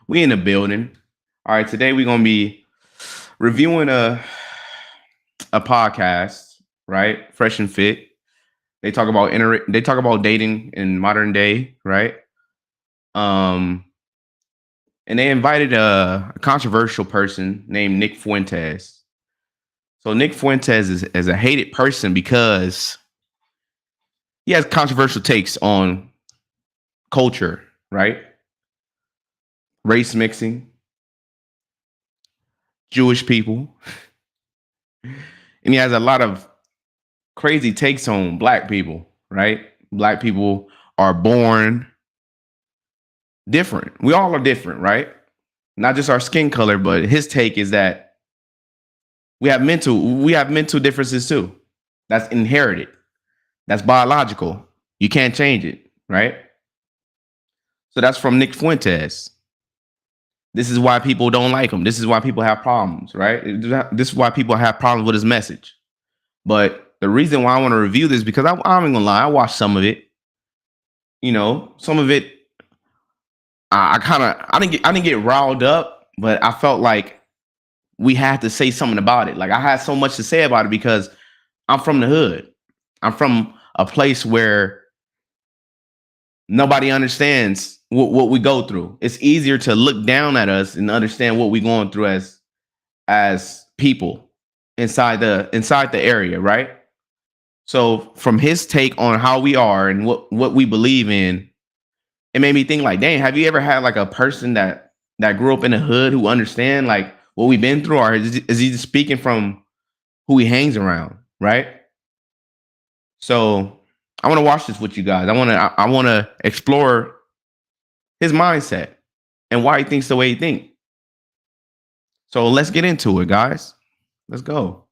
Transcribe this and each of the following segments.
We in the building. All right, today we're gonna be reviewing a podcast, right? Fresh and Fit. They talk about dating in modern day, right? Um, and they invited a controversial person named Nick Fuentes. So Nick Fuentes is a hated person because he has controversial takes on culture, right? Race mixing, Jewish people, and he has a lot of crazy takes on black people, right? Black people are born different. We all are different, right? Not just our skin color, but his take is that we have mental differences too. That's inherited. That's biological. You can't change it, right? So that's from Nick Fuentes. This is why people don't like him. This is why people have problems, right? This is why people have problems with his message. But the reason why I want to review this because I'm not gonna lie, I watched some of it. Some of it I didn't get riled up, but I felt like we had to say something about it. Like I had so much to say about it because I'm from the hood. I'm from a place where nobody understands what we go through. It's easier to look down at us and understand what we're going through as people inside the area, right? So from his take on how we are and what we believe in, it made me think like, dang, have you ever had like a person that grew up in the hood who understand like what we've been through, or is he just speaking from who he hangs around, right? So I want to watch this with you guys. I want to explore his mindset and why he thinks the way he thinks. So let's get into it, guys. Let's go.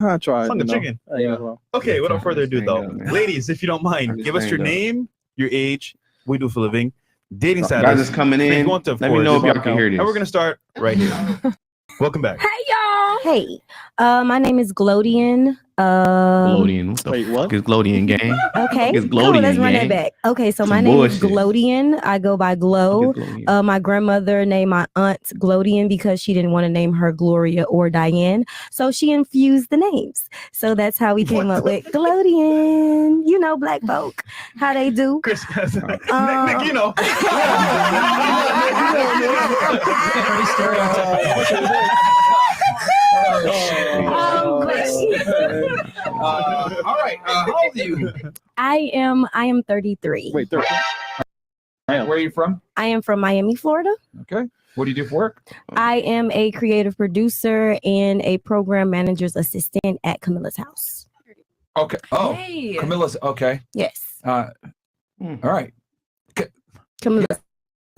I tried. Song of chicken. Yeah. Well. Okay, without further ado, though, ladies, if you don't mind, give us your name, your age, what you do for a living, dating status. Guys is coming in. Want to, Let me know if y'all can hear this. And we're gonna start right here. Welcome back. Hey y'all. Hey, my name is Glodian. Glodian. What the Wait, what? fuck is Glodian gang? Okay, It's cool. Glodian, Let's run gang. that back. Okay, so Some my name is bullshit. Glodian. I go by Glow. Fuck is Glodian? My grandmother named my aunt Glodian because she didn't want to name her Gloria or Diane, so she infused the names. So that's how we came up with Glodian. You know, black folk, how they do. Chris, Nick, you know. All right. How old are you? I am 33. Wait, 30. Where are you from? I am from Miami, Florida. Okay. What do you do for work? I am a creative producer and a program manager's assistant at Camilla's house. Okay. Oh, Hey. Camilla's. Okay. Yes. All right. Camilla's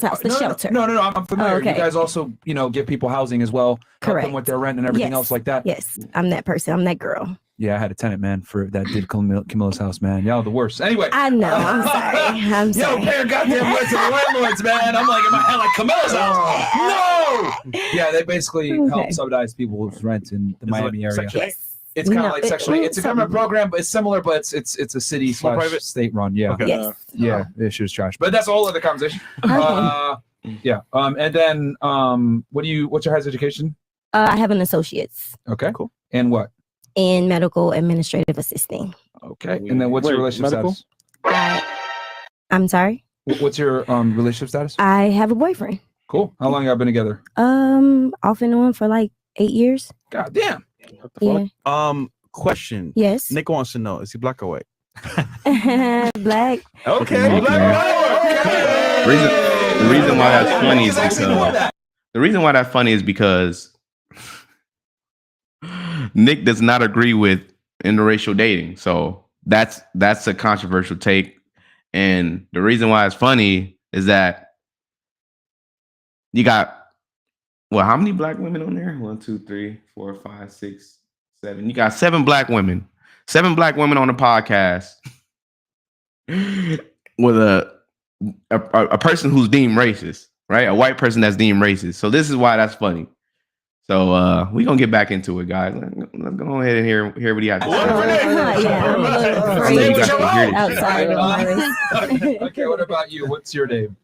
house, the no, shelter. No. I'm familiar. Oh, okay. You guys also, give people housing as well. Help Correct. them with their rent and everything Yes. else like that. Yes, I'm that person. I'm that girl. Yeah, I had a tenant, man, that did Camilla's house, man. Y'all the worst. Anyway. I know. I'm sorry. I'm sorry. Yo, pay your goddamn rent to the landlords, man. I'm like in my head, like Camilla's house. No. Yeah, they basically help subsidize people's rent in the Miami area. Section 8? Yes. It's kind of No, like Section 8. It's a government program, but it's similar, but it's a city More / private? state run. Yeah. Okay. Yes. Yeah, it shit is trash. But that's a whole other conversation. Okay. Yeah. And then what's your highest education? I have an associate's Okay. Cool. And what? in medical administrative assisting. Okay. And then what's your relationship medical? status? I'm sorry. What's your relationship status? I have a boyfriend. Cool. How long y'all been together? Off and on for like 8 years. God damn. What the fuck? Yeah. Question. Yes. Nick wants to know: is he black or white? Black. Okay. Nick, The reason why that's funny is because Nick does not agree with interracial dating. So that's a controversial take. And the reason why it's funny is that you got, well, how many black women on there? 1, 2, 3, 4, 5, 6, 7. You got 7 black women. 7 black women on the podcast with a person who's deemed racist, right? A white person that's deemed racist. So this is why that's funny. So we're gonna get back into it, guys. Let's go ahead and hear what he has to say. I'm a little afraid outside of my race. Okay, what about you? What's your name?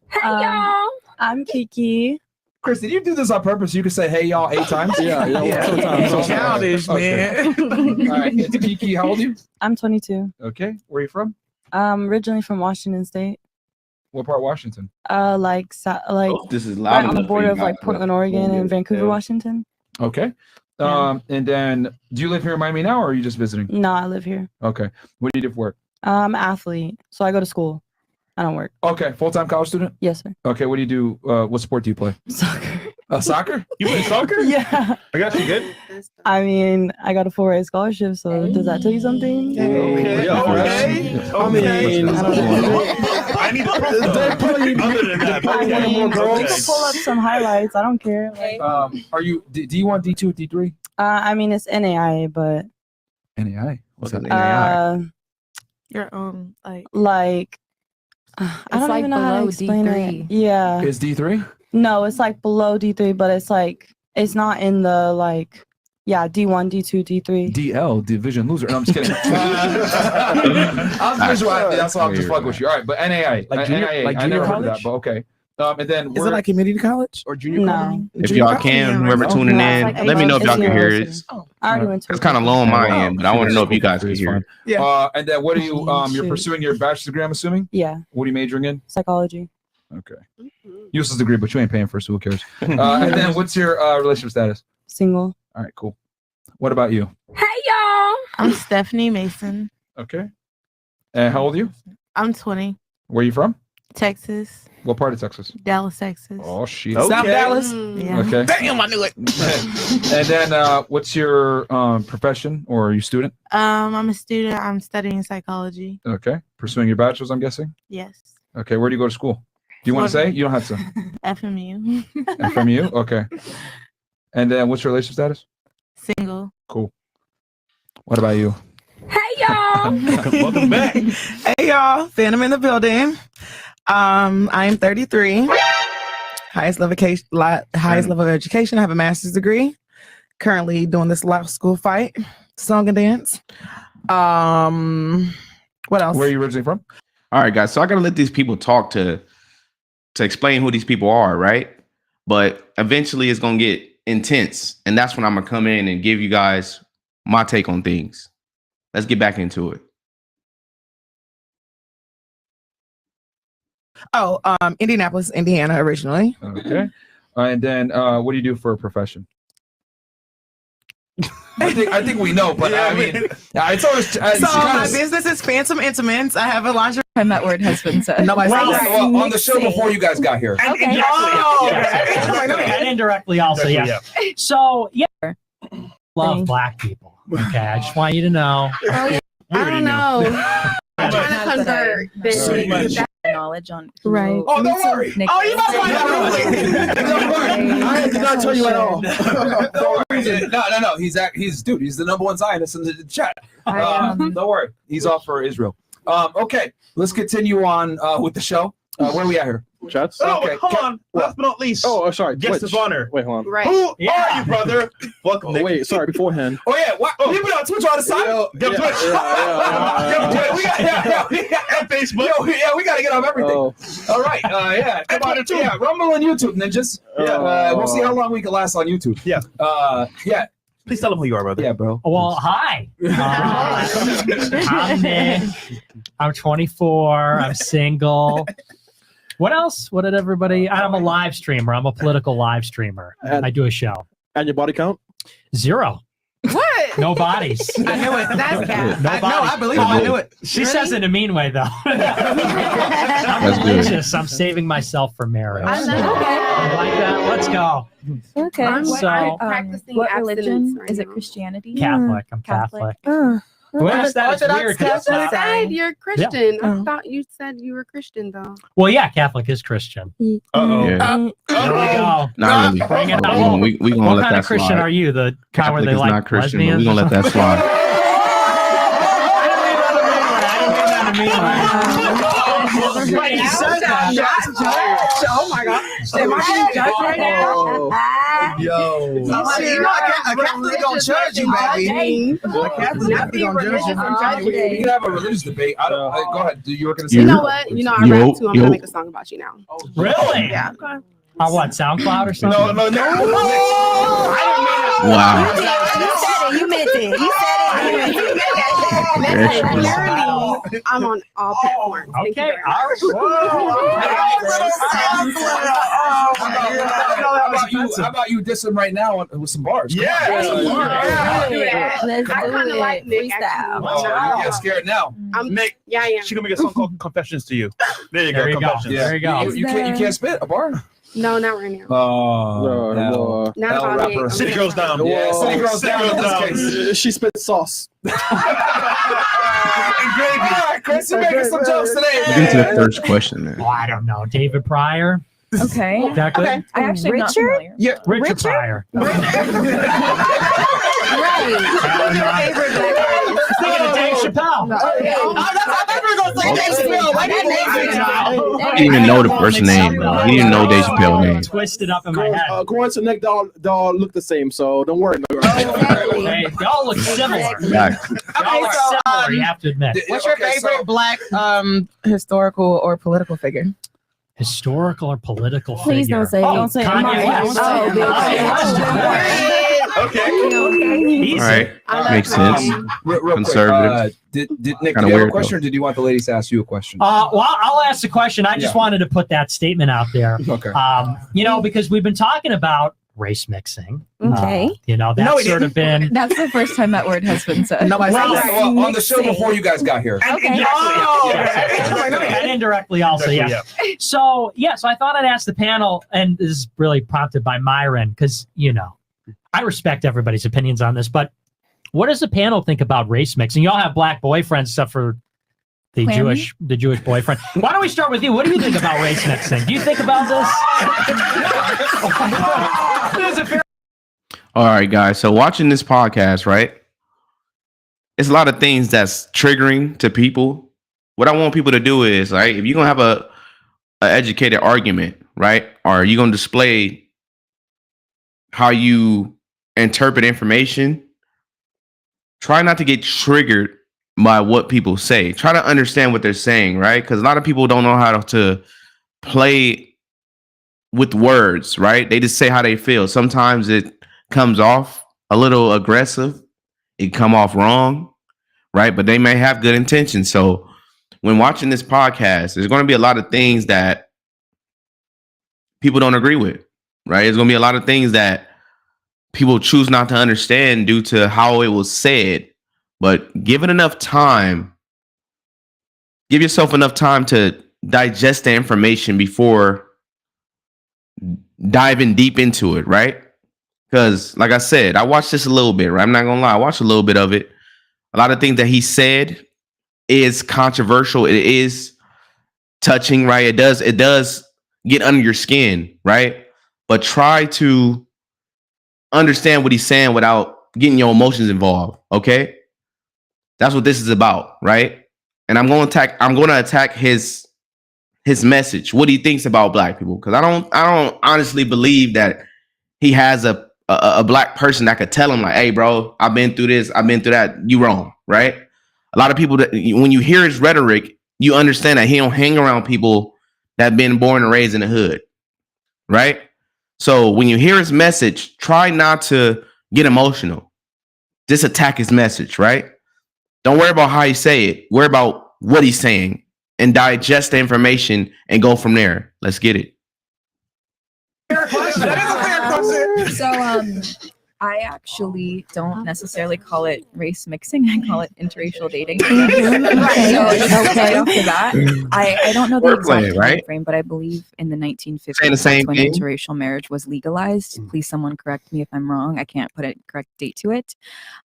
I'm Kiki. Chris, did you do this on purpose? You could say "Hey y'all" 8 times. Sometimes. So childish, man. All right, it's Kiki. How old are you? I'm 22. Okay, where are you from? Originally from Washington State. What part of Washington? This is right loud on the enough for border you of like guys. Portland, Oregon, and Vancouver, Yeah. Washington. Okay. Yeah. And then, do you live here in Miami now, or are you just visiting? No, I live here. Okay. What do you do for work? I'm an athlete, so I go to school. I don't work. Okay, full-time college student. Yes, sir. Okay, what do you do? What sport do you play? Soccer. Soccer? You play soccer? Yeah. I got you good. I mean, I got a full-ride scholarship, so does that tell you something? Okay. I mean, I need to prove though. Other than that, I mean, we okay. can pull up some highlights. I don't care. Like, Are you D1, D2, D3? I mean, it's NAI, but NAI. What's that? Your Like I don't like even know how to below explain D3. it. Yeah. Is D3? No, it's like below D3, but it's like it's not in the like D1, D2, D3. DL, division loser. No, I'm just kidding. I'm visualizing. That's why I'm just fucking with you. All right, but NAI, Like junior- NAI, like I junior never heard of that, college? but okay. And then Is it like community college or junior No. college? If Junior y'all college? can, whoever No. tuning No, in, it's like let me know if y'all it's can hear university. it. I already went to It's kind of low on my end, but I want to know if you guys can It's hear fine. it. Yeah. And then what are you? You're Shoot. pursuing your bachelor's degree, I'm assuming. Yeah, What are you majoring in? psychology. Okay. Useless degree, but you ain't paying for it, so who cares? And then what's your relationship status? Single. All right, cool. What about you? Hey y'all, I'm Stephanie Mason. Okay. And how old are you? I'm 20. Where are you from? Texas, What part of Texas? Dallas, Texas. Oh shit. Okay. South Dallas. Yeah. Okay. Damn, I knew it. And then what's your profession, or are you a student? I'm a student. I'm studying psychology. Okay. Pursuing your bachelor's, I'm guessing. Yes. Okay. Where do you go to school? Do you want to say? You don't have to. FMU. From you? Okay. And then what's your relationship status? Single. Cool. What about you? Hey y'all. Welcome back. Hey y'all, Phantom in the building. I am 33. Highest level of education. I have a master's degree. Currently doing this law school fight, song and dance. What else? Where are you originally from? All right, guys. So I gotta let these people talk to explain who these people are, right? But eventually it's gonna get intense, and that's when I'm gonna come in and give you guys my take on things. Let's get back into it. Oh, Indianapolis, Indiana, originally. Okay. And then what do you do for a profession? I think we know, but Yeah, I mean, it's always. So my business is Phantom Intimates. I have a lingerie. And that word has been said. Nobody said that. well, on the show before you guys got here. Okay. And indirectly also, yeah. So, yeah. Love black people. Okay, I just want you to know. I don't know. I'm trying to convert. So much. Knowledge on Right. Oh, don't worry. Nick Oh, you must find out. I did not tell you at all. No. He's the number one Zionist in the chat. Don't worry. He's off for Israel. Okay, let's continue on with the show. Where are we at here? Chats? Oh, Okay. hold on. Last but not least. Oh, sorry. Guest Twitch. of honor. Wait, hold on. Right. Who are you, brother? Welcome. Oh, Nick. wait, sorry. Beforehand. Oh yeah, what? People on Twitch all the time. Get Twitch. We got Facebook. we got to get on everything. Oh, All right, yeah, come on, yeah, Rumble and YouTube, ninjas. We'll see how long we can last on YouTube. Yeah. Yeah, Please tell them who you are, brother. yeah, bro. Well, hi. I'm Nick. I'm 24. I'm single. What else? What did everybody? I'm a live streamer. I'm a political live streamer. I do a show. and your body count? 0. What? No bodies. I knew it. That's bad. No No, bodies. I believe it. I knew it. She says it in a mean way, though. I'm good. religious. I'm saving myself for marriage. I know. I like that. Let's go. Okay. So- practicing what abstinence religion? right Is it now. Christianity? Catholic. I'm Catholic. Catholic. Well, that's that. It's weird. 'cause it's You not- said you're Christian. I Oh. thought you said you were Christian though. Well, yeah, Catholic is Christian. Uh-oh. Yeah. There we go. Not really. Bring it We on. gonna What let kind that of Christian slide. are you? The kind where Catholic they is like not Christian, but lesbians? we're gonna let that slide. Right, you said that. Oh my god. Am I being judged right now? Yo. You know, a Catholic don't judge you, baby. A Catholic don't judge you. We can have a religious debate. I don't. Go ahead. You were gonna say. You know what? You know I rap too. I'm gonna make a song about you now. Really? Yeah. On what, SoundCloud or something? No. Wow. You meant it. You said it. Literally, I'm on all platforms. Thank you Okay. very much. How about you diss him right now with some bars? Yeah. Let's do I kind of like it. Nick. Freestyle. Oh, you get scared now. Nick, Yeah, yeah. she gonna make a song called Confessions to You. There you There you go. Confessions. There you go. You can't spit a bar. No, not right now. Oh, No, Not about Nick. City Girls Down. Yeah, City Girls Down in this case. She spit sauce. All right, Chris, you're making some jokes today, Get to the man. first question, man. Well, I don't know. David Pryor. Okay. Is that good? I actually am not Richard? familiar. Yeah, Richard Pryor. Speaking of Dave Chappelle. He didn't even know the first name, bro. He didn't know Dave Chappelle's name. Twisted up in my head. Corns and Nick doll look the same, so don't worry. Hey, y'all look similar. Back. Y'all look similar, you have to admit. What's your favorite black historical or political figure? Historical or political Please figure? don't say it. Oh, Don't say it. Kanye West. Oh, Okay. Easy. All right. Makes sense. real Conservative. Quick, did Nick, Kinda do you have a weird, question, or did you want the ladies to ask you a question? Well, I'll ask the question. I just wanted to put that statement out there. Okay. Because we've been talking about race mixing. Okay. That's sort of been. That's the first time that word has been said. Nobody said that. Well, on the show before you guys got here. Okay. And indirectly also, yeah. So I thought I'd ask the panel, and this is really prompted by Myron, because, I respect everybody's opinions on this, but what does the panel think about race mixing? Y'all have black boyfriends, except for the Jewish boyfriend. Why don't we start with you? What do you think about race mixing? Do you think about this? All right, guys. So watching this podcast, right? It's a lot of things that's triggering to people. What I want people to do is, right, if you're gonna have a educated argument, right, or you're gonna display how you interpret information, try not to get triggered by what people say. Try to understand what they're saying, right? Because a lot of people don't know how to play with words, right? They just say how they feel. Sometimes it comes off a little aggressive. It come off wrong, right? But they may have good intentions. So when watching this podcast, there's going to be a lot of things that people don't agree with, right? There's going to be a lot of things that people choose not to understand due to how it was said. But give it enough time. Give yourself enough time to digest the information before diving deep into it, right? Because, like I said, I watched this a little bit, right? I'm not going to lie. I watched a little bit of it. A lot of things that he said is controversial. It is touching, right? It does get under your skin, right? But try to understand what he's saying without getting your emotions involved, okay? That's what this is about, right? And I'm going to attack his message, what he thinks about black people, because I don't honestly believe that he has a black person that could tell him, like, hey, bro, I've been through this, I've been through that. You wrong, right? A lot of people, that when you hear his rhetoric, you understand that he don't hang around people that have been born and raised in the hood, right? So when you hear his message, try not to get emotional. Just attack his message, right? Don't worry about how you say it. Worry about what he's saying and digest the information and go from there. Let's get it. So, I actually don't necessarily call it race mixing. I call it interracial dating. So, right off the bat, I don't know the exact time frame, but I believe in the 1950s that's when interracial marriage was legalized. Please, someone correct me if I'm wrong. I can't put a correct date to it.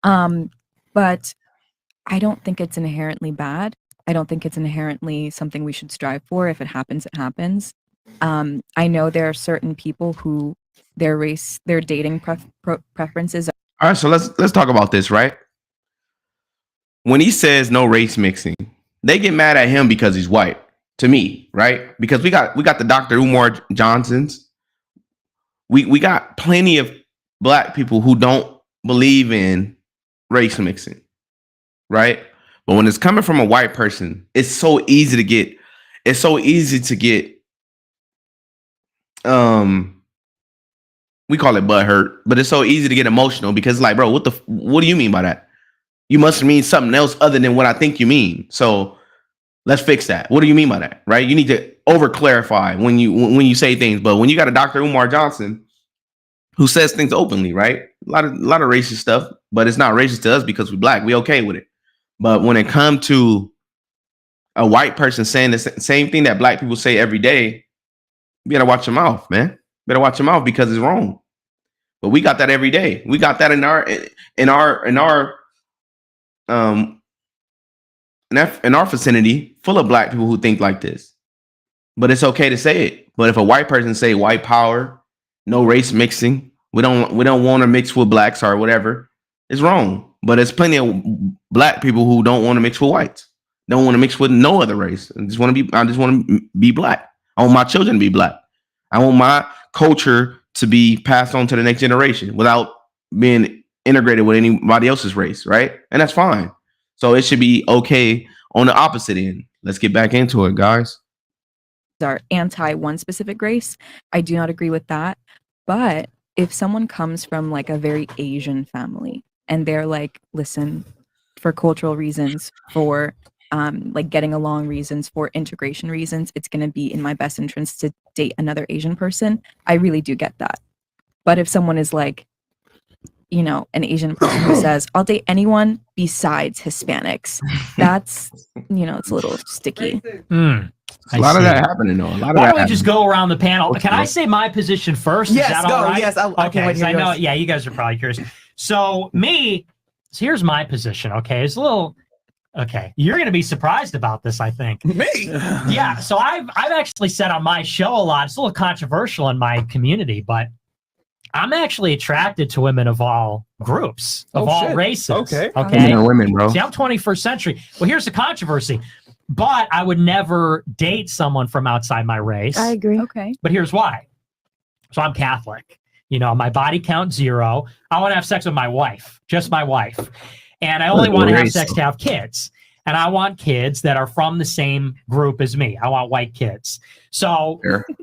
But I don't think it's inherently bad. I don't think it's inherently something we should strive for. If it happens, it happens. I know there are certain people who their dating preferences. All right, so let's talk about this, right? When he says no race mixing, they get mad at him because he's white. to me, right? Because we got the Dr. Umar Johnsons. We got plenty of black people who don't believe in race mixing, right? But when it's coming from a white person, it's so easy to get we call it butt hurt, but it's so easy to get emotional because like, bro, what do you mean by that? You must mean something else other than what I think you mean. So let's fix that. What do you mean by that? Right? You need to over clarify when you say things. But when you got a Dr. Umar Johnson who says things openly, right? A lot of racist stuff, but it's not racist to us because we're black. We okay with it. But when it comes to a white person saying the same thing that black people say every day, you gotta watch your mouth, man. Better watch your mouth because it's wrong. But we got that every day. We got that in our vicinity, full of black people who think like this. But it's okay to say it. But if a white person say white power, no race mixing, we don't want to mix with blacks or whatever, it's wrong. But there's plenty of black people who don't want to mix with whites, don't want to mix with no other race. I just want to be black. I want my children to be black. I want my culture to be passed on to the next generation without being integrated with anybody else's race, right? And that's fine. So it should be okay on the opposite end. Let's get back into it, guys. Are anti one specific race. I do not agree with that. But if someone comes from like a very Asian family and they're like, listen, for cultural reasons, for like getting along reasons, for integration reasons, it's going to be in my best interest to date another Asian person. I really do get that. But if someone is like, you know, an Asian person who says, I'll date anyone besides Hispanics, that's, you know, it's a little sticky. A lot of that happening though. Why don't we just go around the panel? Can I say my position first? Yes, Is that go. all right? Yes, okay. I know. Yeah, you guys are probably curious. So here's my position. Okay, it's a little. Okay, you're going to be surprised about this, I think. Me? Yeah. So I've actually said on my show a lot. It's a little controversial in my community, but I'm actually attracted to women of all groups, of all races. Okay. Men and women, bro. See, I'm 21st century. Well, here's the controversy. But I would never date someone from outside my race. I agree. Okay. But here's why. So I'm Catholic. You know, my body count 0. I want to have sex with my wife, just my wife. And I only want to have sex to have kids. And I want kids that are from the same group as me. I want white kids. So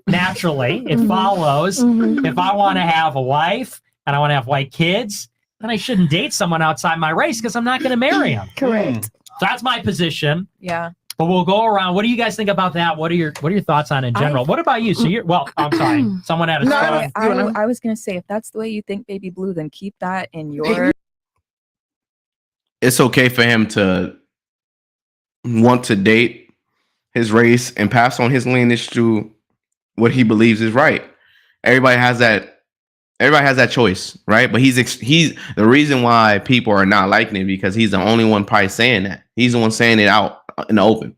naturally, it follows if I want to have a wife and I want to have white kids, then I shouldn't date someone outside my race because I'm not going to marry them. Correct. So that's my position. Yeah. But we'll go around. What do you guys think about that? What are your thoughts on it in general? What about you? So I'm sorry. Someone had a phone. I was going to say, if that's the way you think, Baby Blue, then keep that in your... It's okay for him to want to date his race and pass on his lineage to what he believes is right. Everybody has that choice, right? But he's the reason why people are not liking it because he's the only one probably saying that. He's the one saying it out in the open.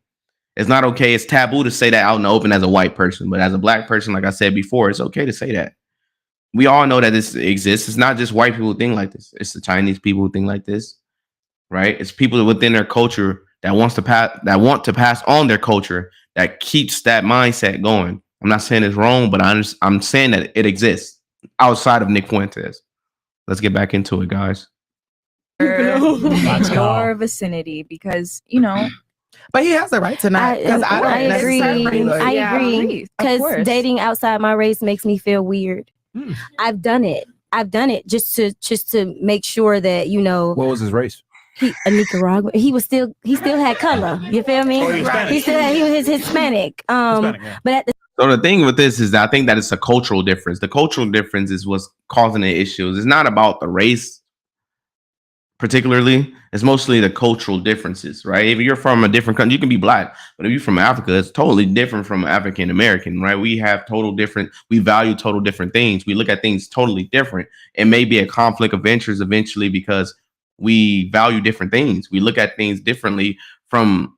It's not okay. It's taboo to say that out in the open as a white person, but as a black person, like I said before, it's okay to say that. We all know that this exists. It's not just white people who think like this. It's the Chinese people who think like this, right? It's people within their culture that want to pass on their culture that keeps that mindset going. I'm not saying it's wrong, but I'm saying that it exists outside of Nick Fuentes. Let's get back into it, guys. Your vicinity, because you know. But he has the right to not. I agree. I agree. Because dating outside my race makes me feel weird. I've done it just to make sure that, you know. What was his race? A Nicaraguan. He still had color. You feel me? He was Hispanic. But at the So the thing with this is that I think that it's a cultural difference. The cultural difference is what's causing the issues. It's not about the race particularly. It's mostly the cultural differences, right? If you're from a different country, you can be black, but if you're from Africa, it's totally different from African American, right? We value total different things. We look at things totally different. It may be a conflict of interest eventually because we value different things. We look at things differently from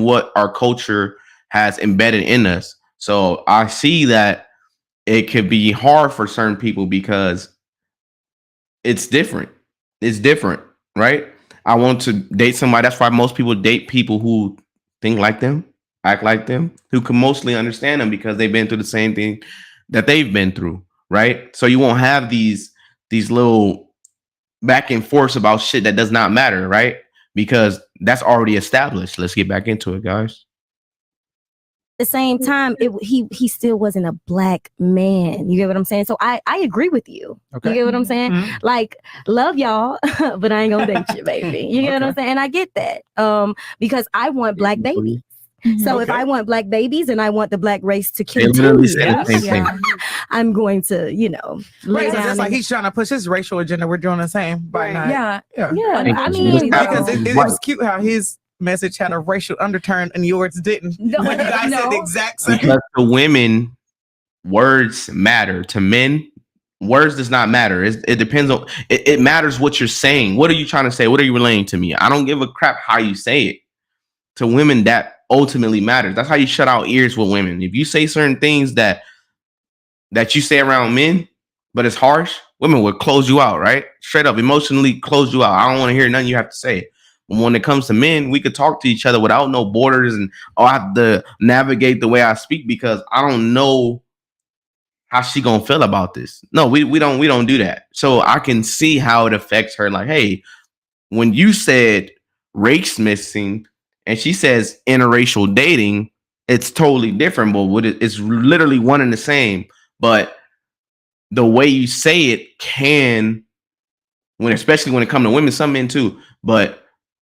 what our culture has embedded in us. So I see that it could be hard for certain people because it's different. It's different, right? I want to date somebody. That's why most people date people who think like them, act like them, who can mostly understand them because they've been through the same thing that they've been through, right? So you won't have these little back and forth about shit that does not matter, right? Because that's already established. Let's get back into it, guys. At the same time, he still wasn't a black man. You get what I'm saying? So I agree with you. Okay. You get what I'm saying? Mhm. Like, love y'all, but I ain't gonna date you, baby. You get what I'm saying? And I get that. Because I want black babies. So if I want black babies and I want the black race to They literally said continue, the same thing. I'm going to, lay Right, so down. it's like and- he's trying to push his racial agenda. We're doing the same by not. Yeah. Yeah. yeah, I Because mean, Because it was cute how his message had a racial undertone and yours didn't. No, When you guys said the no. exact same. Because to women, words matter. To men, words does not matter. It depends on. It matters what you're saying. What are you trying to say? What are you relaying to me? I don't give a crap how you say it. To women, that ultimately matters. That's how you shut out ears with women. If you say certain things that you say around men, but it's harsh, women will close you out, right? Straight up, emotionally close you out. I don't want to hear nothing you have to say. But when it comes to men, we could talk to each other without no borders, and I have to navigate the way I speak because I don't know how she gonna feel about this. No, we don't do that. So I can see how it affects her. Like, hey, when you said race mixing and she says interracial dating, it's totally different. But it's literally one and the same. But the way you say it can, especially when it comes to women, some men too. But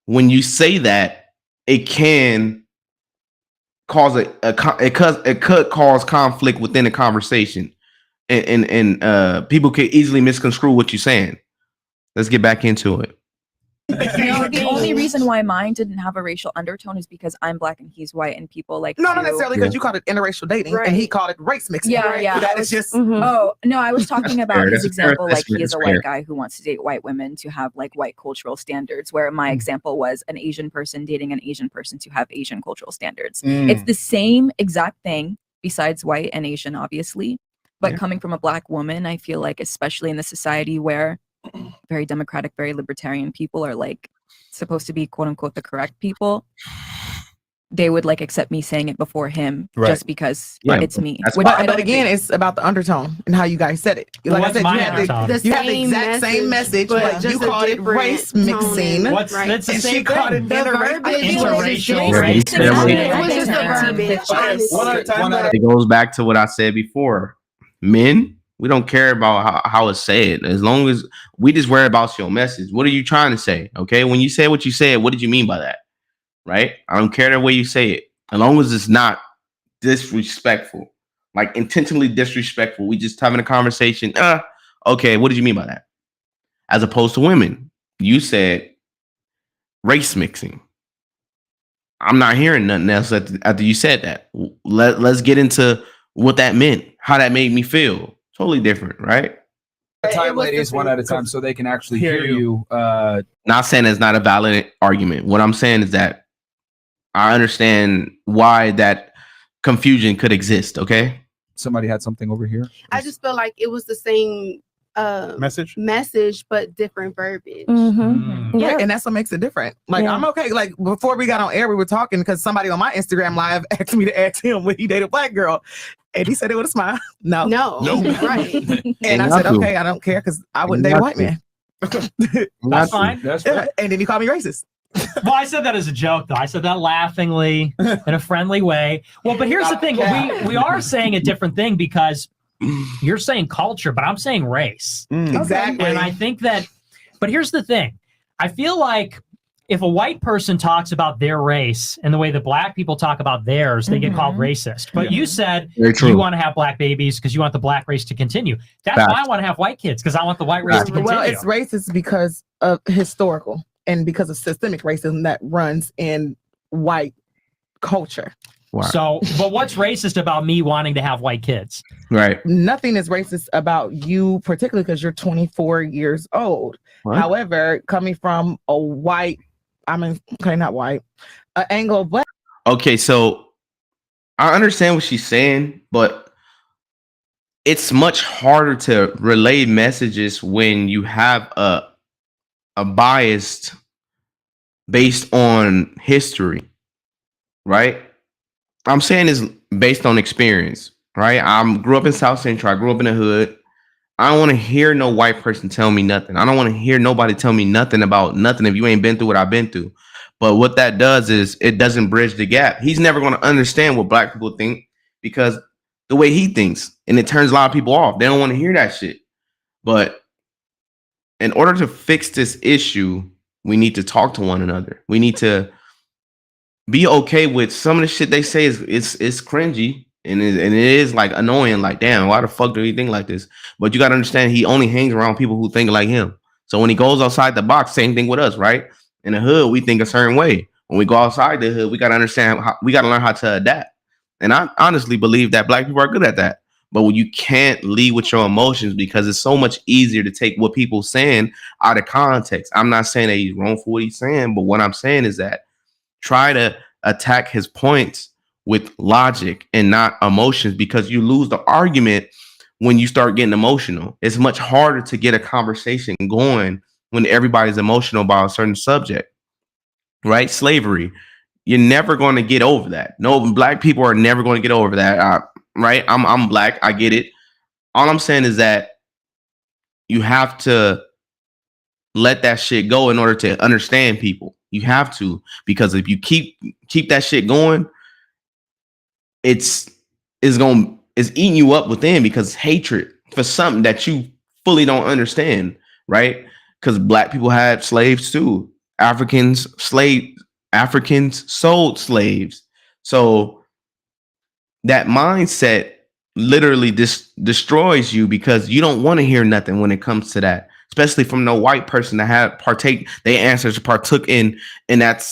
when you say that, it can cause it could cause conflict within a conversation, and people could easily misconstrue what you're saying. Let's get back into it. No, the only reason why mine didn't have a racial undertone is because I'm black and he's white, and people like No, to- not necessarily because you called it interracial dating and he called it race mixing. Yeah, yeah. That is just. Oh no, I was talking about fair. his That's fair. example. That's Like he fair. is a That's white fair. guy who wants to date white women to have like white cultural standards. Where my example was an Asian person dating an Asian person to have Asian cultural standards. It's the same exact thing, besides white and Asian, obviously. But coming from a black woman, I feel like, especially in the society where very democratic, very libertarian people are like supposed to be quote unquote the correct people, they would like accept me saying it before him just because it's me. Which I But don't again, think- it's about the undertone and how you guys said it. Like I What's said, my you had undertone? you had the exact same message, but you called it race mixing. That's the And she same called thing. it Interracial Yeah, race. but It was just the verbiage. One at a time. It goes back to what I said before. Men, we don't care about how it's said. As long as we just worry about your message. What are you trying to say? Okay. When you say what you said, what did you mean by that? Right? I don't care the way you say it. As long as it's not disrespectful, like intentionally disrespectful. We just having a conversation. Okay, what did you mean by that? As opposed to women, you said race mixing. I'm not hearing nothing else after you said that. Let's get into what that meant, how that made me feel. Totally different, right? Time, ladies, one at a time, so they can actually hear you. Not saying it's not a valid argument. What I'm saying is that I understand why that confusion could exist. Okay. Somebody had something over here. I just feel like it was the same message, but different verbiage. Yeah, and that's what makes it different. Like Yeah. I'm okay. Like before we got on air, we were talking because somebody on my Instagram live asked me to ask him when he dated a black girl, and he said it with a smile. No, right. And I said, okay, I don't care because I wouldn't date a white man. That's fine. Yeah, and then you call me racist. Well, I said that as a joke, though. I said that laughingly in a friendly way. Well, but here's the thing: we are saying a different thing because you're saying culture, but I'm saying race. Exactly. And I think that. But here's the thing: I feel like if a white person talks about their race and the way that black people talk about theirs, they get called racist. But you said you want to have black babies because you want the black race to continue. That's why I want to have white kids, because I want the white race to continue. Well, it's racist because of historical and because of systemic racism that runs in white culture. So, but what's racist about me wanting to have white kids? Right. Nothing is racist about you, particularly because you're 24 years old. What? However, coming from a white, not white, an Anglo black. Okay, so I understand what she's saying, but it's much harder to relay messages when you have a biased based on history, right? I'm saying this based on experience, right? I grew up in South Central. I grew up in the hood. I don't want to hear no white person tell me nothing. I don't want to hear nobody tell me nothing about nothing if you ain't been through what I've been through. But what that does is it doesn't bridge the gap. He's never going to understand what black people think because the way he thinks, and it turns a lot of people off. They don't want to hear that shit. But in order to fix this issue, we need to talk to one another. We need to be okay with some of the shit they say is cringy and it is like annoying. Like, damn, why the fuck do he think like this? But you got to understand, he only hangs around people who think like him. So when he goes outside the box, same thing with us, right? In the hood, we think a certain way. When we go outside the hood, we got to understand we got to learn how to adapt. And I honestly believe that black people are good at that. But when you can't lead with your emotions because it's so much easier to take what people saying out of context. I'm not saying that he's wrong for what he's saying, but what I'm saying is that try to attack his points with logic and not emotions because you lose the argument when you start getting emotional. It's much harder to get a conversation going when everybody's emotional about a certain subject, right? Slavery. You're never going to get over that. No, black people are never going to get over that. Right? I'm black. I get it. All I'm saying is that you have to let that shit go in order to understand people. You have to, because if you keep that shit going, it's eating you up within because hatred for something that you fully don't understand, right? Because black people had slaves too. Africans sold slaves. So that mindset literally destroys you because you don't want to hear nothing when it comes to that, especially from no white person that had they ancestors partook in that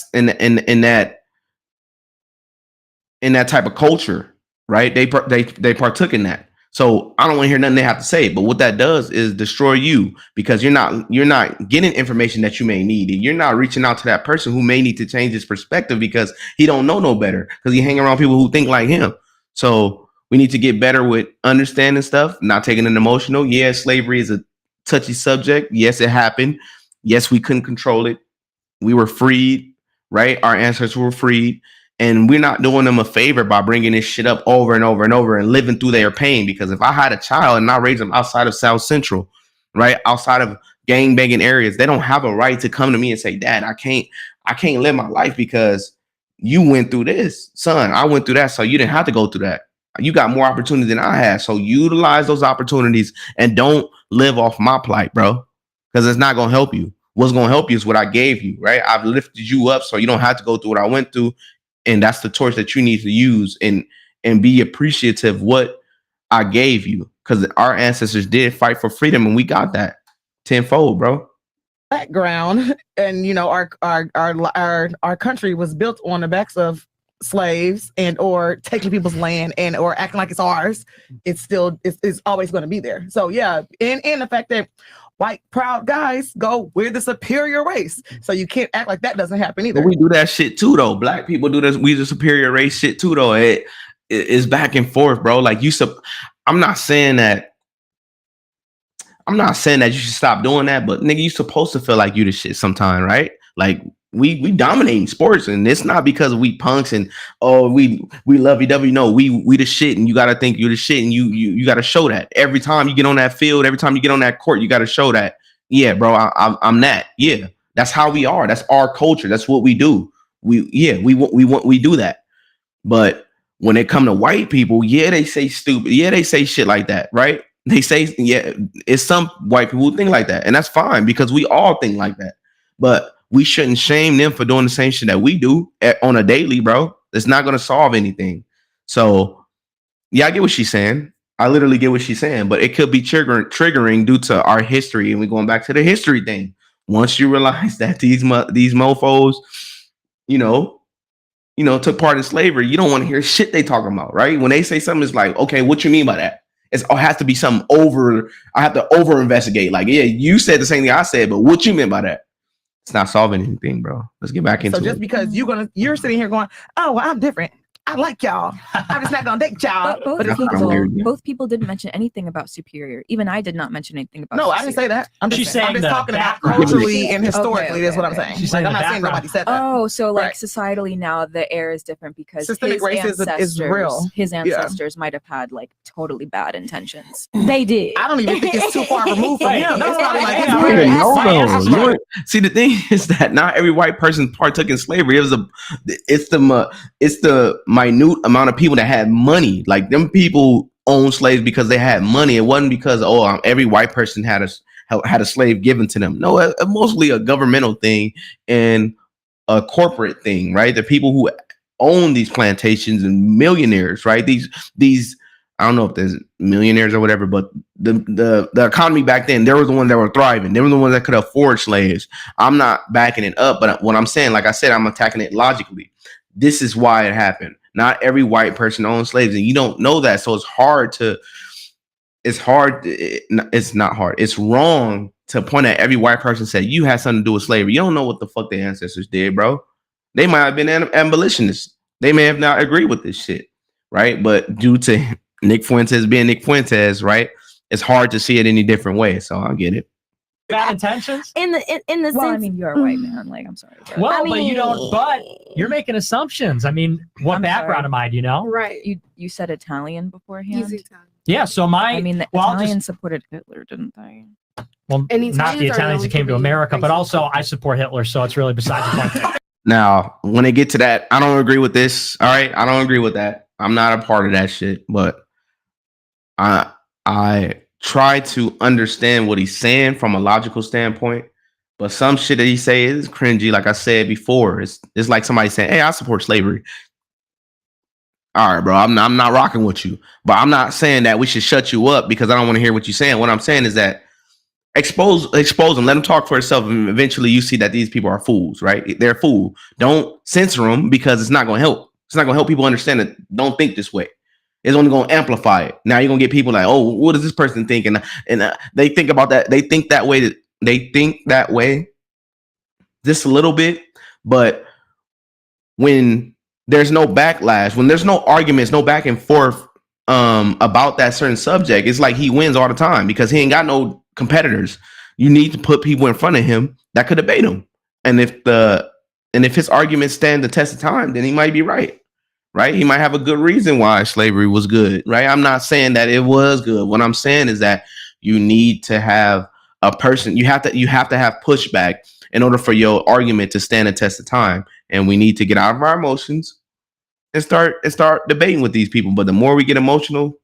type of culture, right? They partook in that. So I don't want to hear nothing they have to say. But what that does is destroy you because you're not getting information that you may need. And you're not reaching out to that person who may need to change his perspective because he don't know no better because he hang around people who think like him. So we need to get better with understanding stuff, not taking it emotional. Yeah, slavery is a touchy subject. Yes, it happened. Yes, we couldn't control it. We were freed, right? Our ancestors were freed. And we're not doing them a favor by bringing this shit up over and over and over and living through their pain. Because if I had a child and I raised them outside of South Central, right, outside of gang banging areas, they don't have a right to come to me and say, Dad, I can't live my life because you went through this. Son, I went through that, so you didn't have to go through that. You got more opportunities than I had. So utilize those opportunities and don't live off my plight, bro, because it's not going to help you. What's going to help you is what I gave you, right? I've lifted you up so you don't have to go through what I went through. And that's the torch that you need to use and be appreciative of what I gave you, because our ancestors did fight for freedom and we got that tenfold, bro. Background, and our country was built on the backs of slaves and or taking people's land and or acting like it's ours. It's always going to be there. So yeah, and the fact that white proud guys go, we're the superior race, so you can't act like that doesn't happen either. But we do that shit too, though. Black people do this. We the superior race shit too, though. It's back and forth, bro. Like I'm not saying that you should stop doing that, but nigga, you supposed to feel like you the shit sometime, right? Like we dominating sports, and it's not because we punks and we lovey-dovey. No, we the shit, and you gotta think you're the shit, and you gotta show that every time you get on that field, every time you get on that court, you gotta show that. Yeah, bro, I'm that. Yeah, that's how we are. That's our culture. That's what we do. We do that. But when it come to white people, yeah, they say stupid. Yeah, they say shit like that, right? They say, yeah, it's some white people who think like that, and that's fine because we all think like that. But we shouldn't shame them for doing the same shit that we do on a daily, bro. It's not going to solve anything. So, yeah, I get what she's saying. I literally get what she's saying, but it could be triggering due to our history, and we're going back to the history thing. Once you realize that these mofos, took part in slavery, you don't want to hear shit they talking about, right? When they say something, it's like, okay, what you mean by that? It has to be something I have to over investigate. Like, yeah, you said the same thing I said, but what you meant by that? It's not solving anything, bro. Let's get back into it. So just because you're sitting here going, oh, well, I'm different. I like y'all. I'm just not gonna date y'all. But That's kinda weird. both people didn't mention anything about superior. Even I did not mention anything about. No, I didn't say that. I'm She's just, saying I'm just the talking about background. culturally and historically. Okay, That's what I'm okay. saying. She's Like, saying I'm the not saying background. nobody said that. Oh, so like Right. societally now the air is different because Systemic his racism is real. His Yeah. ancestors might have had like totally bad intentions. They did. I don't even think it's too far removed from Wait, him. no, It's probably like his no, You no, didn't parents. know though. That's You right. weren't- See, the thing is that not every white person partook in slavery. It's the minute amount of people that had money. Like them people owned slaves because they had money. It wasn't because every white person had a slave given to them. No, mostly a governmental thing and a corporate thing, right? The people who own these plantations and millionaires, right? These I don't know if there's millionaires or whatever, but the economy back then, there was the ones that were thriving. They were the ones that could afford slaves. I'm not backing it up, but what I'm saying, like I said, I'm attacking it logically. This is why it happened. Not every white person owns slaves, and you don't know that, so it's not hard. It's wrong to point at every white person and say you had something to do with slavery. You don't know what the fuck their ancestors did, bro. They might have been abolitionists. They may have not agreed with this shit, right? But due to Nick Fuentes being Nick Fuentes, right, it's hard to see it any different way. So I get it. Bad intentions. In the sense, Well, I mean, you're a white man. Like, I'm sorry. But Well, I but you don't. mean- But you're making assumptions. I mean, what I'm background sorry. am I? Do you know? Right. you said Italian beforehand. He's Italian. Yeah. So I mean, the well, I'll Italians supported Hitler, didn't they? Well, And not Italians the are Italians known that came to to be America, but racist. also I support Hitler, so it's really beside the point. Now, when they get to that, I don't agree with this. All right, I don't agree with that. I'm not a part of that shit, but I try to understand what he's saying from a logical standpoint. But some shit that he say is cringy. Like I said before, it's like somebody saying, "Hey, I support slavery." All right, bro, I'm not rocking with you, but I'm not saying that we should shut you up because I don't want to hear what you're saying. What I'm saying is that expose them, let them talk for itself, and eventually you see that these people are fools, right? They're a fool. Don't censor them because it's not going to help. It's not going to help people understand that don't think this way. It's only going to amplify it. Now you're going to get people like, oh, what does this person think? And they think about that. They think that way. They think that way just a little bit. But when there's no backlash, when there's no arguments, no back and forth about that certain subject, it's like he wins all the time because he ain't got no competitors. You need to put people in front of him that could debate him. And if his arguments stand the test of time, then he might be right. Right? He might have a good reason why slavery was good, right? I'm not saying that it was good. What I'm saying is that you need to have a person, you have to have pushback in order for your argument to stand the test of time. And we need to get out of our emotions and start debating with these people. But the more we get emotional,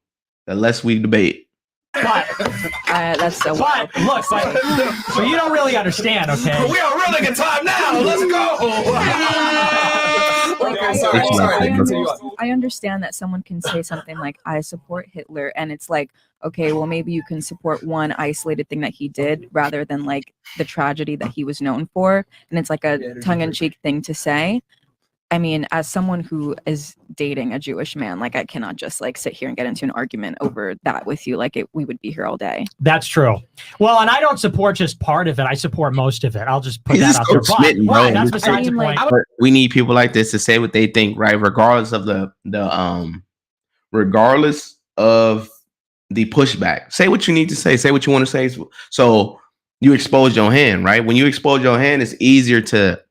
the less we debate. But That's so. but look, but you don't really understand, okay? We are running a time now. Let's go. Okay, sorry. Continue on. I understand that someone can say something like, I support Hitler, and it's like, okay, well, maybe you can support one isolated thing that he did rather than like the tragedy that he was known for. And it's like a tongue-in-cheek thing to say. I mean, as someone who is dating a Jewish man, like I cannot just like sit here and get into an argument over that with you. Like we would be here all day. That's true. Well, and I don't support just part of it. I support most of it. I'll just put He's that just out so there. But, smitten, bro. right, that's besides the point. But we need people like this to say what they think, right? Regardless of the pushback. Say what you need to say. Say what you want to say. So you expose your hand, right? When you expose your hand, it's easier to,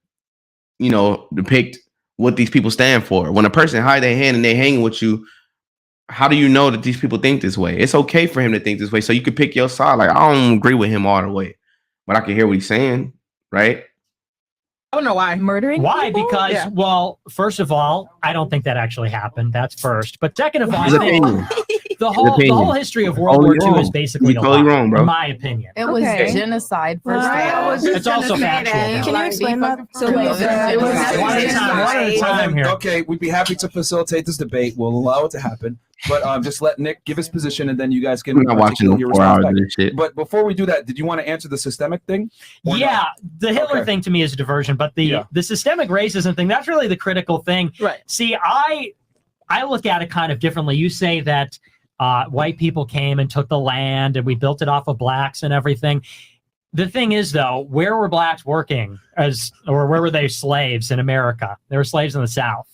depict what these people stand for. When a person hide their hand and they hanging with you, how do you know that these people think this way? It's okay for him to think this way. So you can pick your side. Like, I don't agree with him all the way, but I can hear what he's saying, right? I don't know why. Murdering Why? people? Because, Yeah. well, first of all, I don't think that actually happened. That's first. But second of all, His I think opinion. the His whole opinion. history of World War Totally II is wrong. basically You're a totally lie, wrong, bro. in my opinion. It was Okay. genocide first. Right. of all. It's also factual. Can Can you explain that? So like, One at a time here. Okay, we'd be happy to facilitate this debate. We'll allow it to happen. But just let Nick give his position, and then you guys can I'm not watching articulate no your 4 hours response of back. this shit. But before we do that, did you want to answer the systemic thing? or Yeah, not? the Hitler Okay. thing to me is a diversion, but the systemic racism thing, that's really the critical thing. Right. See, I look at it kind of differently. You say that white people came and took the land and we built it off of blacks and everything. The thing is, though, where were blacks working or where were they slaves in America? They were slaves in the South.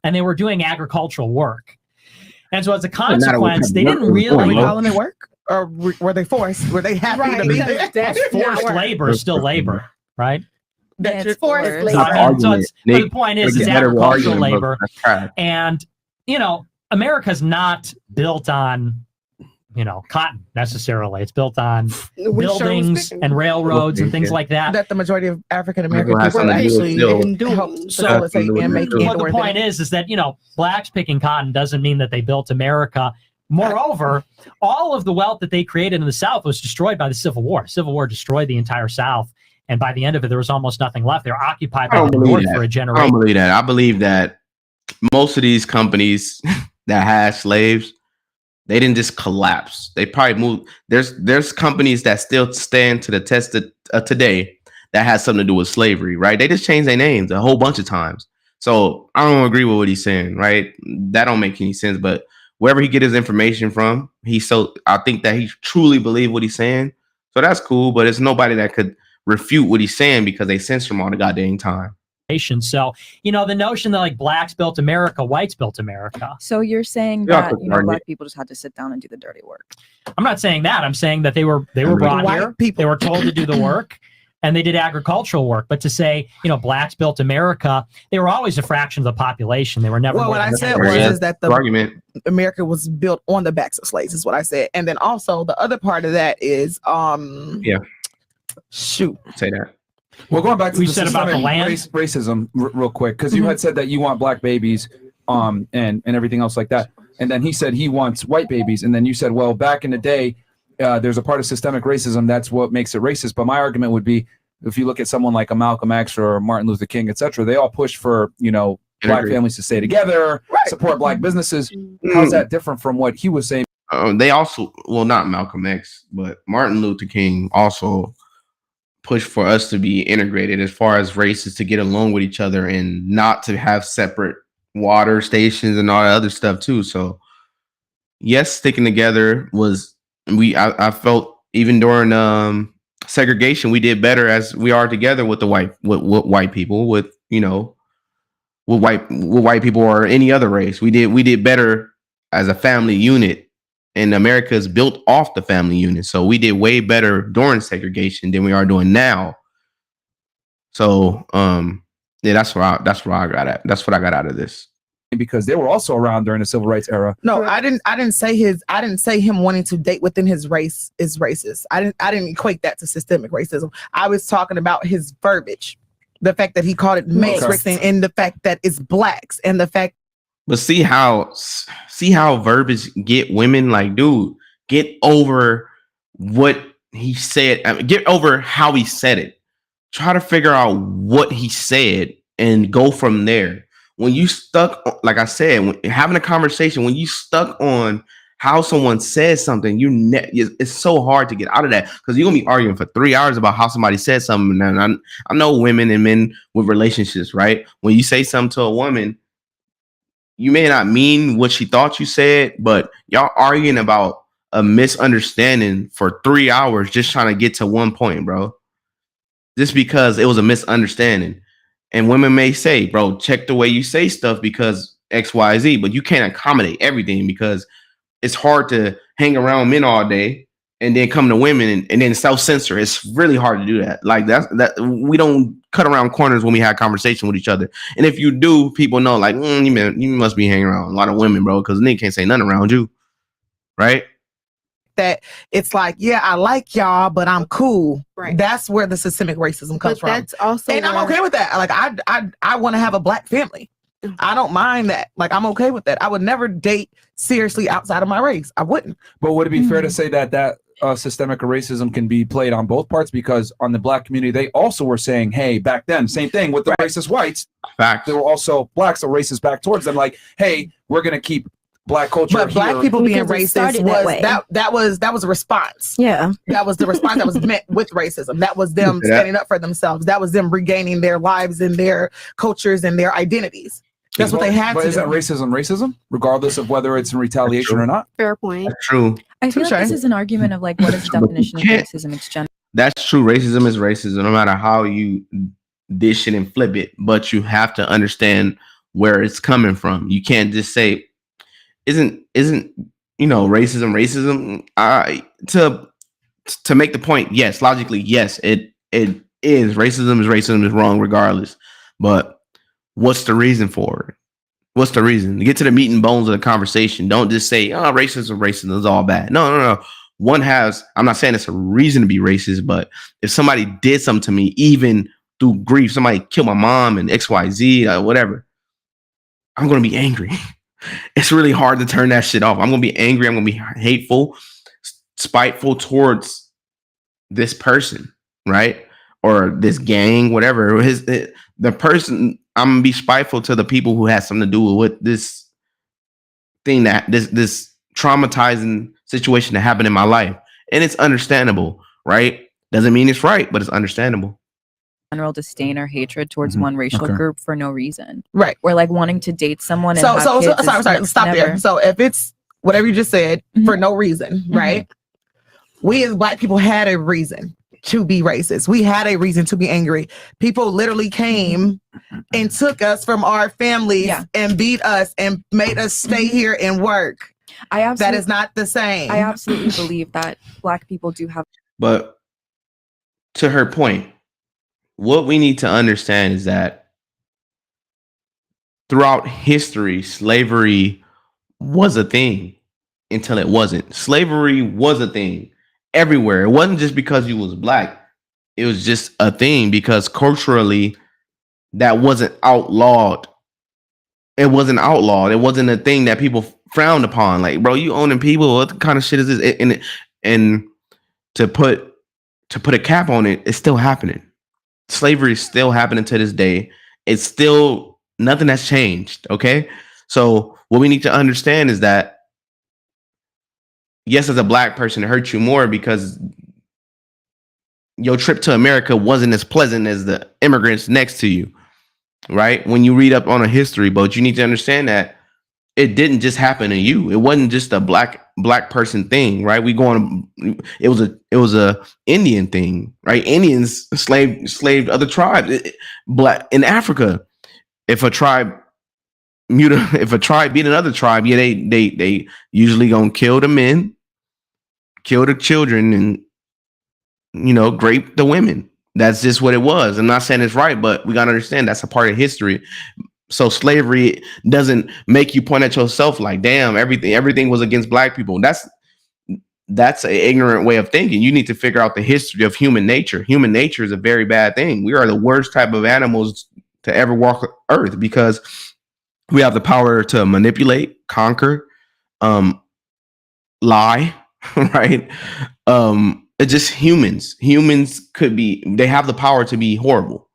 and they were doing agricultural work. And so as a consequence, they didn't really call them at work, or were they forced? Were they happy to be there? Forced labor is still labor, right? That's forced labor. But the point is, it's agricultural labor, and America's not built on cotton necessarily. It's built on buildings and railroads and things like that. That the majority of African American people actually help facilitate and make it. But the point is that blacks picking cotton doesn't mean that they built America. Moreover, all of the wealth that they created in the South was destroyed by the Civil War. Civil War destroyed the entire South, and by the end of it, there was almost nothing left. They were occupied by the North for a generation. I don't believe that. I believe that most of these companies that had slaves, they didn't just collapse. They probably moved. There's companies that still stand to the test of today that has something to do with slavery, right? They just changed their names a whole bunch of times. So I don't agree with what he's saying, right? That don't make any sense. But wherever he get his information from, I think that he truly believe what he's saying. So that's cool. But it's nobody that could refute what he's saying because they censor him all the goddamn time. So, the notion that blacks built America, whites built America. So you're saying that, black people just had to sit down and do the dirty work. I'm not saying that. I'm saying that they were brought here. They were told to do the work and they did agricultural work. But to say, blacks built America, they were always a fraction of the population. They were never. Well, what I said was that the argument America was built on the backs of slaves is what I said. And then also the other part of that is, say that. Well, going back to we said about the land racism real quick, because you had said that you want black babies and everything else like that. And then he said he wants white babies. And then you said, well, back in the day, there's a part of systemic racism. That's what makes it racist. But my argument would be, if you look at someone like a Malcolm X or Martin Luther King, etc., they all push for, black families to stay together, support black businesses. How's that different from what he was saying? They also, well, not Malcolm X, but Martin Luther King also push for us to be integrated as far as races, to get along with each other and not to have separate water stations and all that other stuff too. So yes, sticking together was, I felt even during segregation, we did better as we are together with the white people, with white people or any other race. We did better as a family unit. And America is built off the family unit. So we did way better during segregation than we are doing now. So that's what I got at. That's what I got out of this. Because they were also around during the civil rights era. No, I didn't say him wanting to date within his race is racist. I didn't equate that to systemic racism. I was talking about his verbiage. The fact that he called it mixed and the fact that it's blacks and the fact. But see how verbiage get women, like, dude, get over what he said. Get over how he said it. Try to figure out what he said and go from there. When you stuck, like I said, when having a conversation, when you stuck on how someone says something, it's so hard to get out of that, because you're gonna be arguing for 3 hours about how somebody said something. And I know women and men with relationships, right? When you say something to a woman, you may not mean what she thought you said, but y'all arguing about a misunderstanding for 3 hours just trying to get to one point, bro. Just because it was a misunderstanding. And women may say, bro, check the way you say stuff because X, Y, Z, but you can't accommodate everything, because it's hard to hang around men all day and then come to women and then self-censor. It's really hard to do that. Like that we don't cut around corners when we have conversation with each other. And if you do, people know, like, you must be hanging around a lot of women, bro, because nigga can't say nothing around you, right? That it's like, yeah, I like y'all, but I'm cool. Right. That's where the systemic racism comes from. That's also, and I'm okay with that. Like, I want to have a black family. I don't mind that. Like, I'm okay with that. I would never date seriously outside of my race. I wouldn't. But would it be fair to say that systemic racism can be played on both parts? Because on the black community, they also were saying, hey, back then, same thing with the racist whites. Fact. There were also blacks that were racist back towards them. Like, hey, we're going to keep black culture. But black people being racist was that was a response. Yeah. That was the response that was met with racism. That was them standing up for themselves. That was them regaining their lives and their cultures and their identities. That's what they had to do. But isn't racism, regardless of whether it's in retaliation or not? Fair point. That's true. I feel like this is an argument of, like, what is the definition of racism? It's general. That's true. Racism is racism, no matter how you dish it and flip it. But you have to understand where it's coming from. You can't just say, isn't racism? To make the point, yes, logically, yes, it is. Racism is wrong regardless. But what's the reason for it? What's the reason? To get to the meat and bones of the conversation. Don't just say, oh, racism is all bad. No. One has, I'm not saying it's a reason to be racist, but if somebody did something to me, even through grief, somebody killed my mom and XYZ, whatever, I'm going to be angry. It's really hard to turn that shit off. I'm going to be angry. I'm going to be hateful, spiteful towards this person, right? Or this gang, whatever. The person, I'm going to be spiteful to the people who had something to do with this thing, that this traumatizing situation that happened in my life. And it's understandable, right? Doesn't mean it's right, but it's understandable. General disdain or hatred towards one racial group for no reason. Right. Or like wanting to date someone. Sorry, stop there. So if it's whatever you just said for no reason, right? We as Black people had a reason to be racist. We had a reason to be angry. People literally came and took us from our families and beat us and made us stay here and work. That is not the same. I absolutely believe that Black people do have. But to her point, what we need to understand is that throughout history, slavery was a thing until it wasn't. Slavery was a thing everywhere. It wasn't just because you was Black. It was just a thing because culturally that wasn't outlawed. It wasn't outlawed. It wasn't a thing that people frowned upon. Like, bro, you owning people. What kind of shit is this? And to put a cap on it, it's still happening. Slavery is still happening to this day. It's still, nothing has changed. Okay. So what we need to understand is that, yes, as a Black person, it hurts you more because your trip to America wasn't as pleasant as the immigrants next to you, right? When you read up on a history, but you need to understand that it didn't just happen to you. It wasn't just a black person thing, right? It was a Indian thing, right? Indians slaved other tribes. Black in Africa, if a tribe beat another tribe, they usually gonna kill the men, kill the children, and grape the women. That's just what it was. I'm not saying it's right, but we gotta understand that's a part of history. So slavery doesn't make you point at yourself like, damn, everything was against Black people. That's an ignorant way of thinking. You need to figure out the history of human nature. Human nature is a very bad thing. We are the worst type of animals to ever walk Earth because we have the power to manipulate, conquer, lie, right? It's just humans. Humans they have the power to be horrible.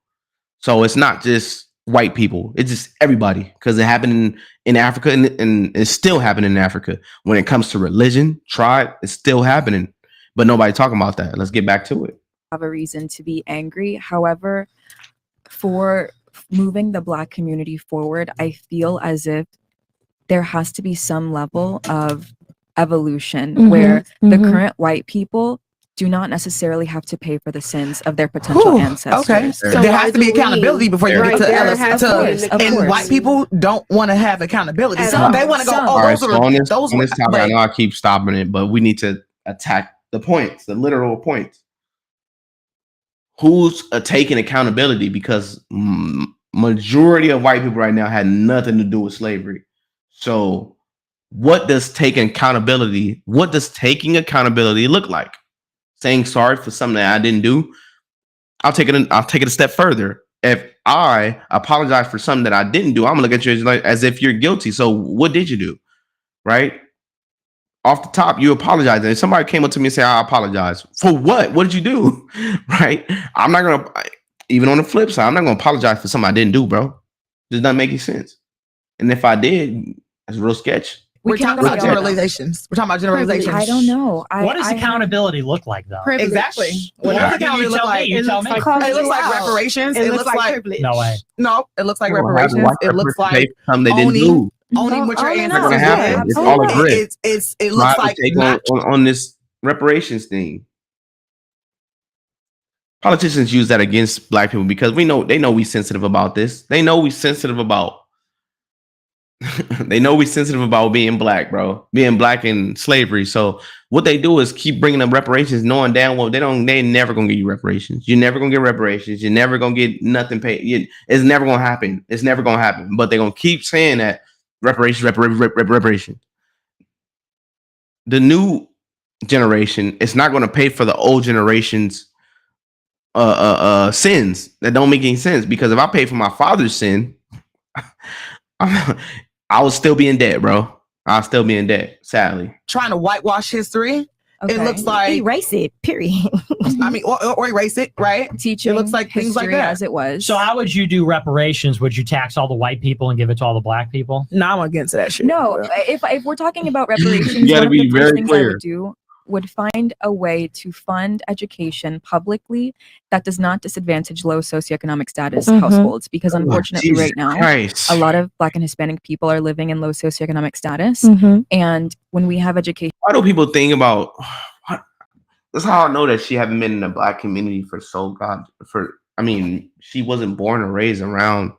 So it's not just white people. It's just everybody, because it happened in Africa and it's still happening in Africa. When it comes to religion, tribe, it's still happening, but nobody talking about that. Let's get back to it. Have a reason to be angry. However, for moving the Black community forward, I feel as if there has to be some level of evolution where the current white people do not necessarily have to pay for the sins of their potential ancestors. Okay, so there has to be accountability before you get to and white people don't want to have accountability. So they want to go, on this topic, I know I keep stopping it, but we need to attack the points, the literal points. Who's taking accountability? Because majority of white people right now had nothing to do with slavery. So what does taking accountability look like? Saying sorry for something that I didn't do. I'll take it a step further. If I apologize for something that I didn't do, I'm gonna look at you as if you're guilty. So what did you do? Right? Off the top, you apologize. And if somebody came up to me and said, I apologize. For what? What did you do? Right? I'm not gonna, even on the flip side, I'm not gonna apologize for something I didn't do, bro. Does not make any sense. And if I did, that's real sketch. We're talking about generalizations. I don't know. What does accountability look like, though? Exactly. What does accountability look like? It looks like reparations. It looks like privilege. No way. No, it looks like reparations. It looks like owning what your ancestors did. It's all a grid. It looks like on this reparations thing. Politicians use that against Black people because they know we sensitive about this. They know we sensitive about They know we sensitive about being black, bro. Being black in slavery. So what they do is keep bringing up reparations, knowing damn well they never gonna give you reparations. You're never gonna get reparations. You're never gonna get nothing paid. It's never gonna happen. It's never gonna happen. But they're gonna keep saying that reparation. The new generation is not gonna pay for the old generation's sins that don't make any sense. Because if I pay for my father's sin, I will still be in debt, bro. I'll still be in debt, sadly. Trying to whitewash history. Okay. It looks like erase it. Period. I mean, or erase it, right? Teaching it looks like things like that as it was. So how would you do reparations? Would you tax all the white people and give it to all the black people? No, I'm against that shit. No, if we're talking about reparations, You gotta one of be the very first things I clear. would do would find a way to fund education publicly that does not disadvantage low socioeconomic status households, because unfortunately Jesus right now Christ. a lot of Black and Hispanic people are living in low socioeconomic status, and when we have education, Why do people think about? That's how I know that she haven't been in the black community for I mean, she wasn't born and raised around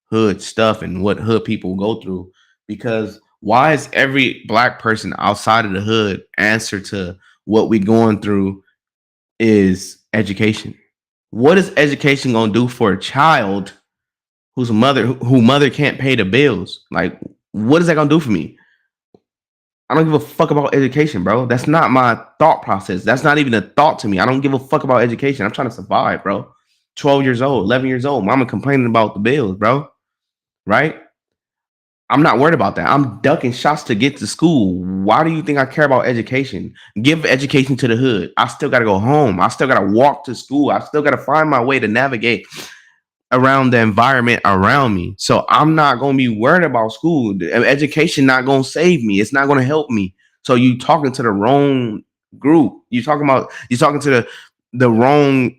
hood stuff and what hood people go through. Because why is every black person outside of the hood answer to what we going through is education? What is education gonna do for a child whose mother can't pay the bills? Like, what is that gonna do for me? I don't give a fuck about education, bro. That's not my thought process. That's not even a thought to me. I don't give a fuck about education. I'm trying to survive, bro. 12 years old, 11 years old. Mama complaining about the bills, bro. Right? I'm not worried about that. I'm ducking shots to get to school. Why do you think I care about education? Give education to the hood. I still got to go home. I still got to walk to school. I still got to find my way to navigate around the environment around me. So I'm not going to be worried about school. Education not going to save me. It's not going to help me. So you talking to the wrong group. You're talking to the wrong.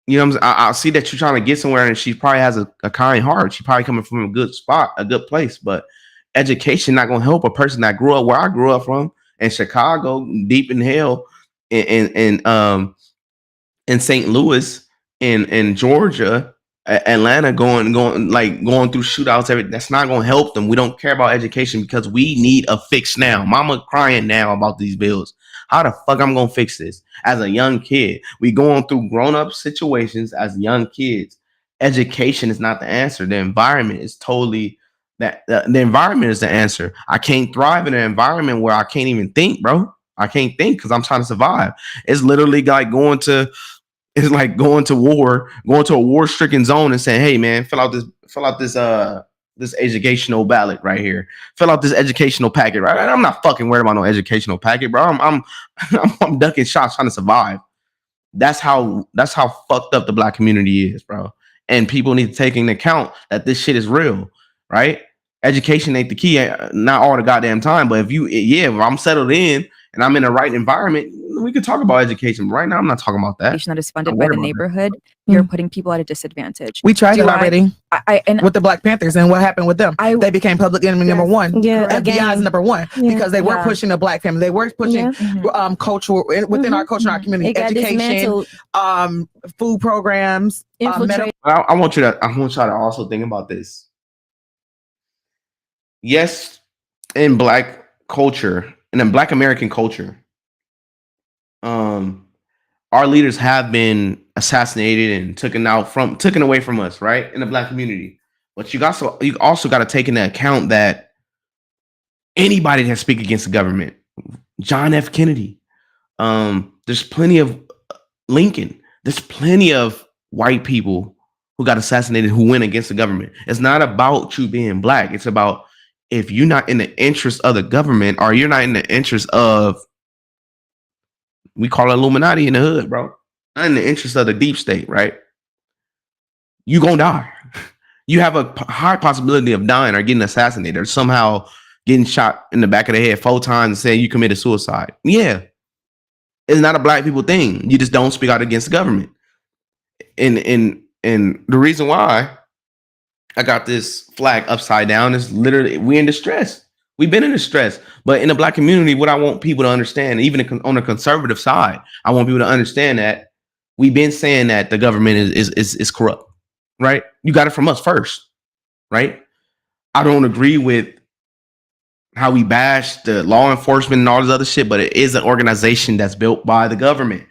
You know what I'm saying? I see that you're trying to get somewhere, and she probably has a kind heart. She probably coming from a good spot, a good place. But education not going to help a person that grew up where I grew up from in Chicago, deep in hell, in St. Louis, in Georgia, Atlanta, going through shootouts. That's not going to help them. We don't care about education because we need a fix now. Mama crying now about these bills. How the fuck I'm gonna fix this as a young kid? We going through grown-up situations as young kids. Education is not the answer. The environment is totally the environment is the answer. I can't thrive in an environment where I can't even think, bro. I can't think because I'm trying to survive. It's literally like going to war, going to a war-stricken zone and saying, "Hey, man, fill out this educational ballot right here. Fill out this educational packet, right?" I'm not fucking worried about no educational packet, bro. I'm ducking shots trying to survive. That's how fucked up the black community is, bro. And people need to take into account that this shit is real, right? Education ain't the key, not all the goddamn time. But if I'm settled in and I'm in the right environment, we could talk about education. But right now, I'm not talking about that. education that is funded by the neighborhood, you're putting people at a disadvantage. We tried it already and with the Black Panthers, and what happened with them? They became public enemy number one. Yeah, FBI's number one because they were pushing the Black family. They were pushing cultural within our culture, and our community, education, food programs. I want y'all to also think about this. Yes, in Black culture and in Black American culture, our leaders have been assassinated and taken away from us, right? In the Black community. But you also got to take into account that anybody that speak against the government, John F. Kennedy, there's plenty of Lincoln, there's plenty of white people who got assassinated who went against the government. It's not about you being Black. It's about if you're not in the interest of the government, or you're not in the interest of, we call it Illuminati in the hood, bro. Not in the interest of the deep state, right? You gonna die. You have a high possibility of dying or getting assassinated or somehow getting shot in the back of the head 4 times and saying you committed suicide. Yeah. It's not a Black people thing. You just don't speak out against the government. And the reason why I got this flag upside down is literally we in distress. We've been in distress. But in the Black community, what I want people to understand, even on the conservative side, I want people to understand that we've been saying that the government is corrupt, right? You got it from us first, right? I don't agree with how we bash the law enforcement and all this other shit, but it is an organization that's built by the government.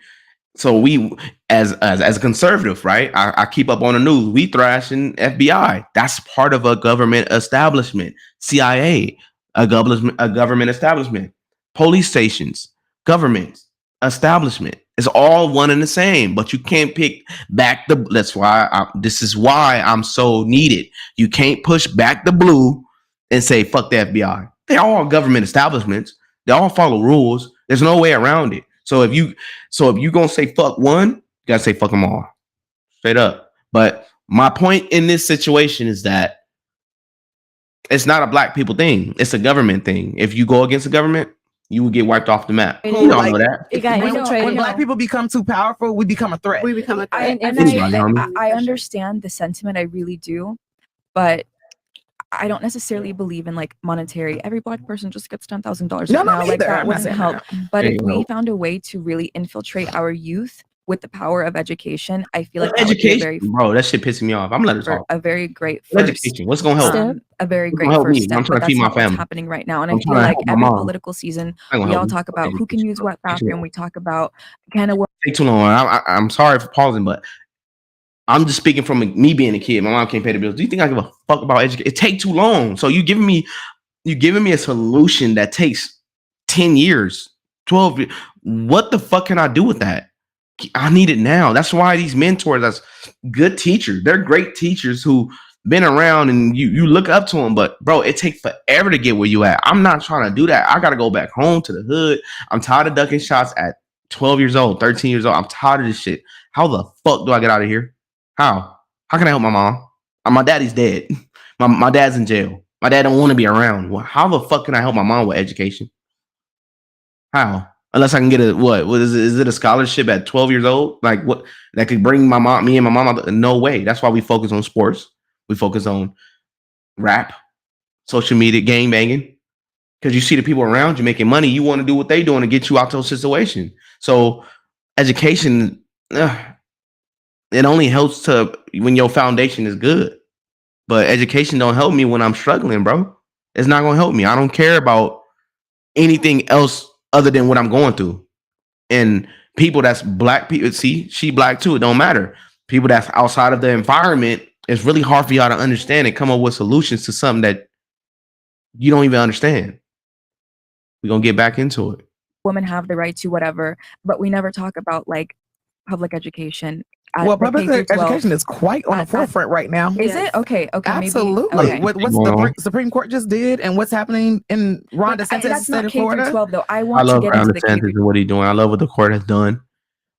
So we, as a conservative, right? I keep up on the news. We thrashing FBI. That's part of a government establishment. CIA, a government establishment. Police stations, government establishment. It's all one and the same. But you can't pick back the. That's why this is why I'm so needed. You can't push back the blue and say fuck the FBI. They're all government establishments. They all follow rules. There's no way around it. So if you gonna say fuck one, you gotta say fuck them all, straight up. But my point in this situation is that it's not a black people thing; it's a government thing. If you go against the government, you will get wiped off the map. You don't know that. When black people become too powerful, we become a threat. We become a threat. I understand the sentiment, I really do, but I don't necessarily believe in like monetary. Every black person just gets $10,000 No, now. Like neither. that I'm wouldn't not help. saying that. But There if you we go. found a way to really infiltrate our youth with the power of education, I feel like Education, bro, that shit pissing me off. I'm letting it talk. a very great first Education. What's gonna help? a very What's great gonna help first me? step. I'm trying But to feed that's my not what's family. happening right now. And I'm I feel trying to like help my every mom. political season, Ain't gonna we help all me. talk about who can use what bathroom. We talk about kind of Take too long. I'm sorry for pausing, but I'm just speaking from me being a kid. My mom can't pay the bills. Do you think I give a fuck about education? It take too long. So you giving me a solution that takes 10 years, 12 years. What the fuck can I do with that? I need it now. That's why these mentors, that's good teachers. They're great teachers who been around and you look up to them. But bro, it takes forever to get where you at. I'm not trying to do that. I got to go back home to the hood. I'm tired of ducking shots at 12 years old, 13 years old. I'm tired of this shit. How the fuck do I get out of here? How can I help my mom? My daddy's dead. My dad's in jail. My dad don't want to be around. Well, how the fuck can I help my mom with education? How? Unless I can get what is it? Is it a scholarship at 12 years old? Like what that could bring me and my mom out? No way. That's why we focus on sports. We focus on rap, social media, game banging. Because you see the people around you making money, you want to do what they doing to get you out of a situation. So education, it only helps to when your foundation is good. But education don't help me when I'm struggling, bro. It's not gonna help me. I don't care about anything else other than what I'm going through. And people that's black people, see, she black too. It don't matter. People that's outside of the environment, it's really hard for y'all to understand and come up with solutions to something that you don't even understand. We're gonna get back into it. women have the right to whatever, but we never talk about like public education. Well, public education is quite on the forefront right now. Is it? Okay. Absolutely. Maybe, okay. What's the Supreme Court just did and what's happening in Ron DeSantis' state of Florida? 12, though. I love to get Ron into the DeSantis and what he's doing. I love what the court has done.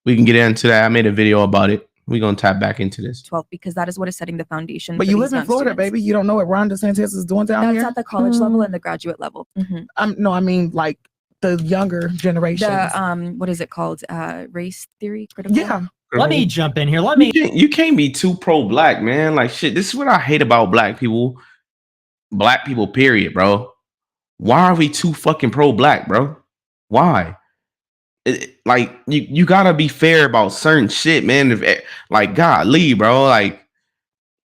We can get into that. I made a video about it. We're gonna tap back into this. 12 because that is what is setting the foundation. But you live in Florida, baby. You don't know what Ron DeSantis is doing down here? That's at the college level and the graduate level. No, I mean like the younger generation. What is it called? Race theory? Critical? Yeah. Let me jump in here. You can't be too pro-black, man. Like shit. This is what I hate about black people. Black people, period, bro. Why are we too fucking pro-black, bro? Why? Like you gotta be fair about certain shit, man. Like golly, bro. Like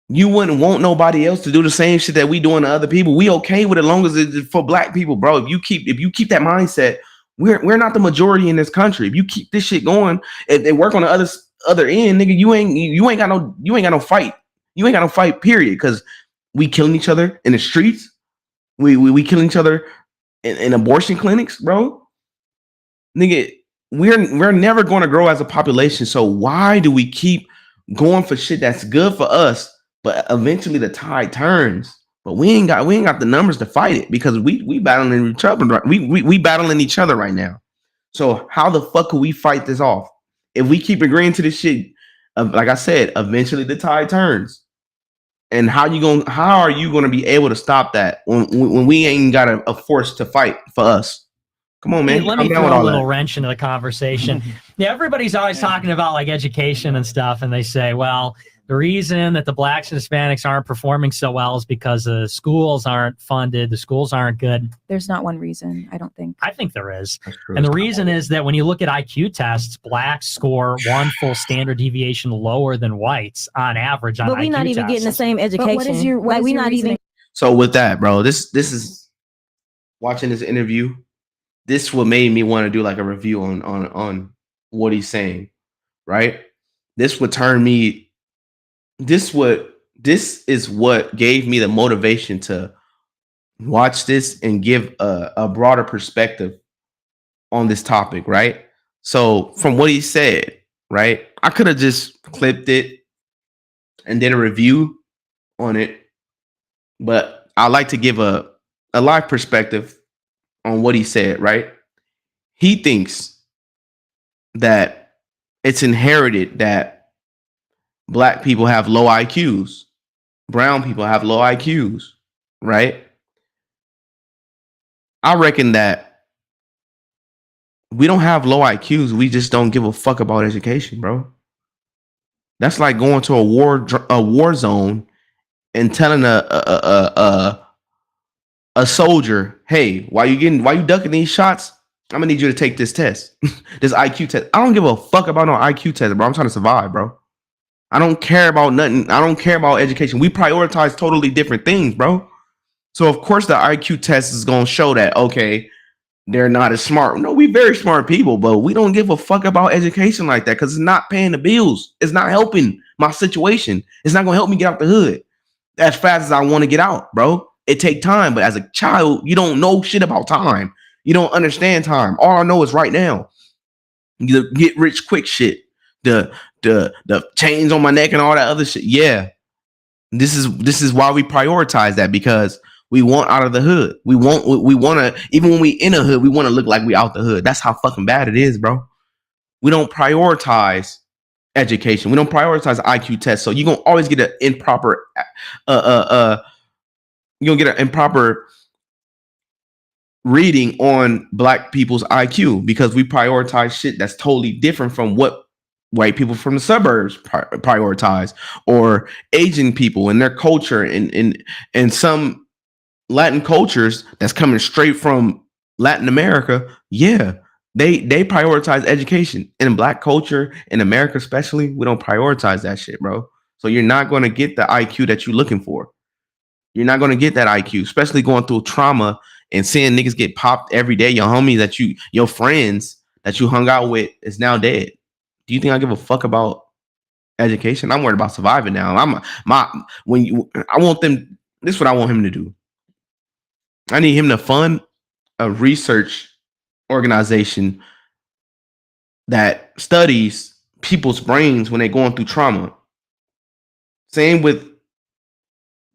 you wouldn't want nobody else to do the same shit that we doing to other people. We okay with it, as long as it's for black people, bro. If you keep that mindset, we're not the majority in this country. If you keep this shit going, if they work on the other end, nigga, you ain't got no fight. You ain't got no fight, period. Because we killing each other in the streets. We killing each other in abortion clinics, bro. Nigga, we're never going to grow as a population. So why do we keep going for shit that's good for us, but eventually the tide turns? But we ain't got the numbers to fight it because we battling each other. We battling each other right now. So how the fuck could we fight this off? If we keep agreeing to this shit, like I said, eventually the tide turns. And how are you gonna be able to stop that when we ain't got a force to fight for us? Come on, man. Hey, let me throw a little wrench into the conversation. Yeah, everybody's always talking about like education and stuff, and they say, well, the reason that the blacks and Hispanics aren't performing so well is because the schools aren't funded, the schools aren't good. There's not one reason, I don't think. I think there is. And the reason is that when you look at IQ tests, blacks score one full standard deviation lower than whites on average on IQ tests. But we're not even getting the same education. What is your we're not even. So with that, bro, this is watching this interview. This what made me want to do like a review on what he's saying, right? This would turn me. This is what gave me the motivation to watch this and give a broader perspective on this topic, right? So from what he said, right, I could have just clipped it and did a review on it, but I like to give a live perspective on what he said, right? He thinks that it's inherited that black people have low IQs, brown people have low IQs, right? I reckon that we don't have low IQs. We just don't give a fuck about education, bro. That's like going to a war zone and telling a soldier, "Hey, why you ducking these shots? I'm gonna need you to take this test, this IQ test." I don't give a fuck about no IQ test, bro. I'm trying to survive, bro. I don't care about nothing. I don't care about education. We prioritize totally different things, bro. So of course the IQ test is gonna show that, okay, they're not as smart. No, we very smart people, but we don't give a fuck about education like that because it's not paying the bills. It's not helping my situation. It's not gonna help me get out the hood as fast as I want to get out, bro. It take time, but as a child, you don't know shit about time. You don't understand time. All I know is right now. The get rich quick shit. The chains on my neck and all that other shit. Yeah. This is why we prioritize that, because we want out of the hood. We want to, even when we in a hood, we want to look like we out the hood. That's how fucking bad it is, bro. We don't prioritize education. We don't prioritize IQ tests. So you're gonna always get an improper reading on black people's IQ because we prioritize shit that's totally different from what white people from the suburbs prioritize, or Asian people and their culture, and some Latin cultures that's coming straight from Latin America. Yeah, they prioritize education. And in black culture, in America especially, we don't prioritize that shit, bro. So you're not going to get the IQ that you're looking for. You're not going to get that IQ, especially going through trauma and seeing niggas get popped every day. Your homies your friends that you hung out with is now dead. Do you think I give a fuck about education? I'm worried about surviving now. This is what I want him to do. I need him to fund a research organization that studies people's brains when they're going through trauma. Same with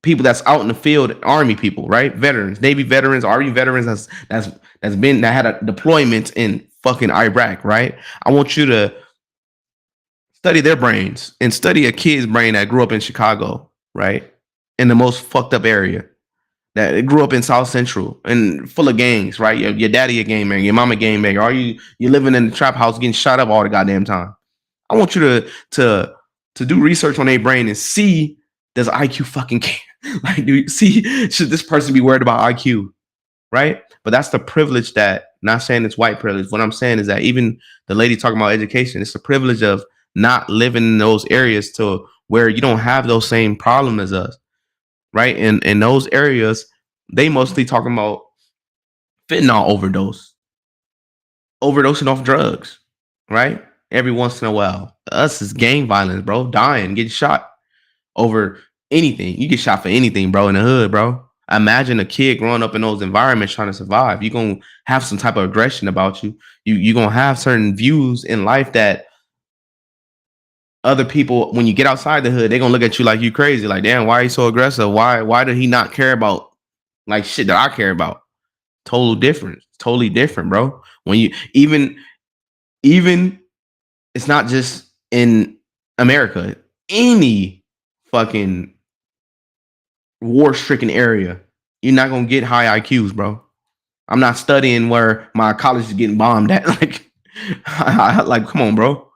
people that's out in the field, Army people, right? Veterans, Navy veterans, Army veterans that had a deployment in fucking Iraq, right? I want you to study their brains and study a kid's brain that grew up in Chicago, right? In the most fucked up area. That grew up in South Central and full of gangs, right? Your daddy a gang banger, your mama a gang banger, or you living in the trap house getting shot up all the goddamn time. I want you to do research on their brain and see, does IQ fucking care? Like, do you see, should this person be worried about IQ? Right? But that's the privilege that, not saying it's white privilege. What I'm saying is that even the lady talking about education, it's the privilege of not living in those areas to where you don't have those same problems as us. Right? And in those areas, they mostly talking about fentanyl overdosing off drugs, right? Every once in a while. Us is gang violence, bro. Dying, getting shot over anything. You get shot for anything, bro, in the hood, bro. Imagine a kid growing up in those environments trying to survive. You're going to have some type of aggression about you. You're going to have certain views in life that other people, when you get outside the hood, they're gonna look at you like you crazy. Like, damn, why are you so aggressive? Why did he not care about like shit that I care about? Totally different, bro. When you even it's not just in America, any fucking war-stricken area, you're not gonna get high IQs, bro. I'm not studying where my college is getting bombed at. Like, like, come on, bro.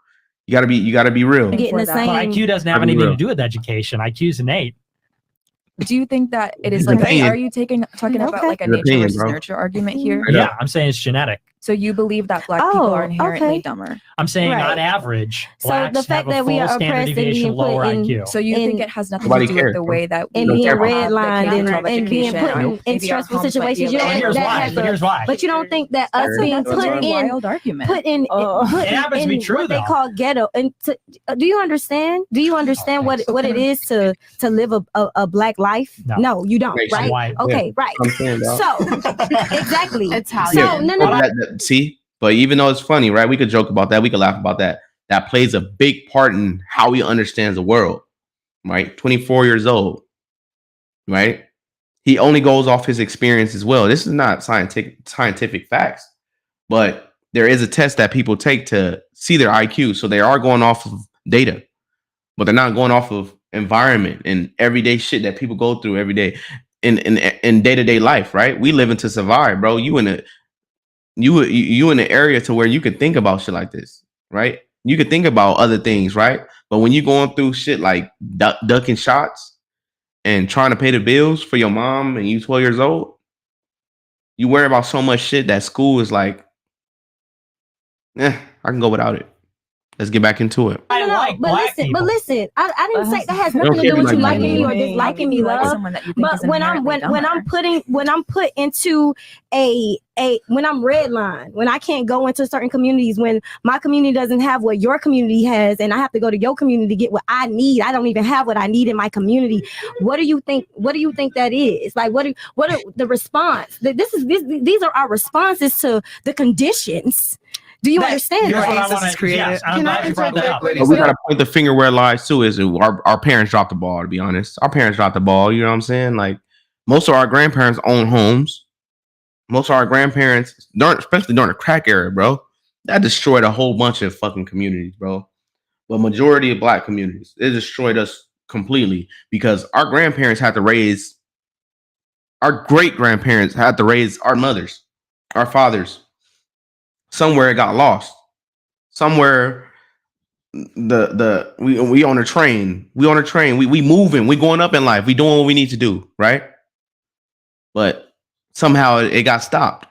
You gotta be real. But IQ doesn't have anything to do with education. IQ is innate. Do you think that it is like? Are you talking about like a nature versus nurture argument here? Yeah, I'm saying it's genetic. So you believe that black people are inherently dumber? I'm saying on average, So blacks the fact have a that we full are standard oppressed and deviation being lower put in, IQ. So you think it has nothing Nobody to do with cares, the bro. way that and we being have the redlined K-12 and being education, put or in maybe our stressful homes might be situations. You a don't little think that why, has but here's why. But you don't think that us That's being a put very in wild argument. put in It happens to be true, what they though. call ghetto. And do you understand? Do you understand what it is to live a black life? No, you don't. Nation. Right? White. Okay, Yeah. right. I'm saying, dog. So exactly. Italian. So no. See, but even though it's funny, right? We could joke about that. We could laugh about that. That plays a big part in how he understands the world, right? 24 years old, right? He only goes off his experience as well. This is not scientific facts, but there is a test that people take to see their IQ. So they are going off of data, but they're not going off of environment and everyday shit that people go through every day in day-to-day life, right? We live to survive, bro. You in an area to where you could think about shit like this, right? You could think about other things, right? But when you're going through shit like ducking shots and trying to pay the bills for your mom and you 12 years old, you worry about so much shit that school is like, I can go without it. Let's get back into it. Like but listen, I didn't say that has nothing to do with you liking me or disliking me, love. But when I'm put into when I'm redlined, when I can't go into certain communities, when my community doesn't have what your community has, and I have to go to your community to get what I need. I don't even have what I need in my community. What do you think? What do you think that is? Like, what are the response? These are our responses to the conditions. Do you understand? Here's what I Right? want to create. Yes, I'm glad you brought that up. But we gotta point the finger where it lies too. Is our parents dropped the ball? To be honest, our parents dropped the ball. You know what I'm saying? Like most of our grandparents own homes. Most of our grandparents, especially during the crack era, bro, that destroyed a whole bunch of fucking communities, bro. But majority of black communities, it destroyed us completely because our grandparents had to raise, our great grandparents had to raise our mothers, our fathers. Somewhere it got lost. Somewhere we on a train. We on a train. We moving. We going up in life. We doing what we need to do, right? But somehow it got stopped.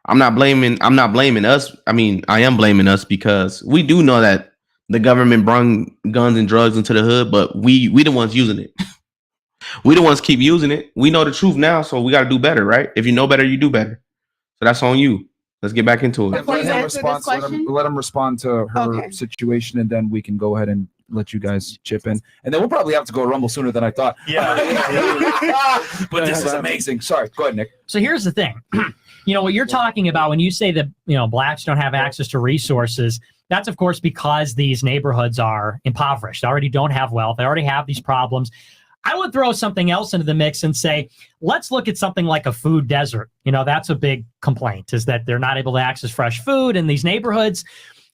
I'm not blaming us. I mean, I am blaming us because we do know that the government brought guns and drugs into the hood, but we the ones using it. We the ones keep using it. We know the truth now, so we got to do better, right? If you know better, you do better. So that's on you. Let's get back into it. Let him respond to her situation, and then we can go ahead and let you guys chip in. And then we'll probably have to go Rumble sooner than I thought. Yeah. But this is amazing. Sorry. Go ahead, Nick. So here's the thing. What you're talking about when you say that, blacks don't have access to resources, that's, of course, because these neighborhoods are impoverished. They already don't have wealth. They already have these problems. I would throw something else into the mix and say, let's look at something like a food desert. That's a big complaint, is that they're not able to access fresh food in these neighborhoods.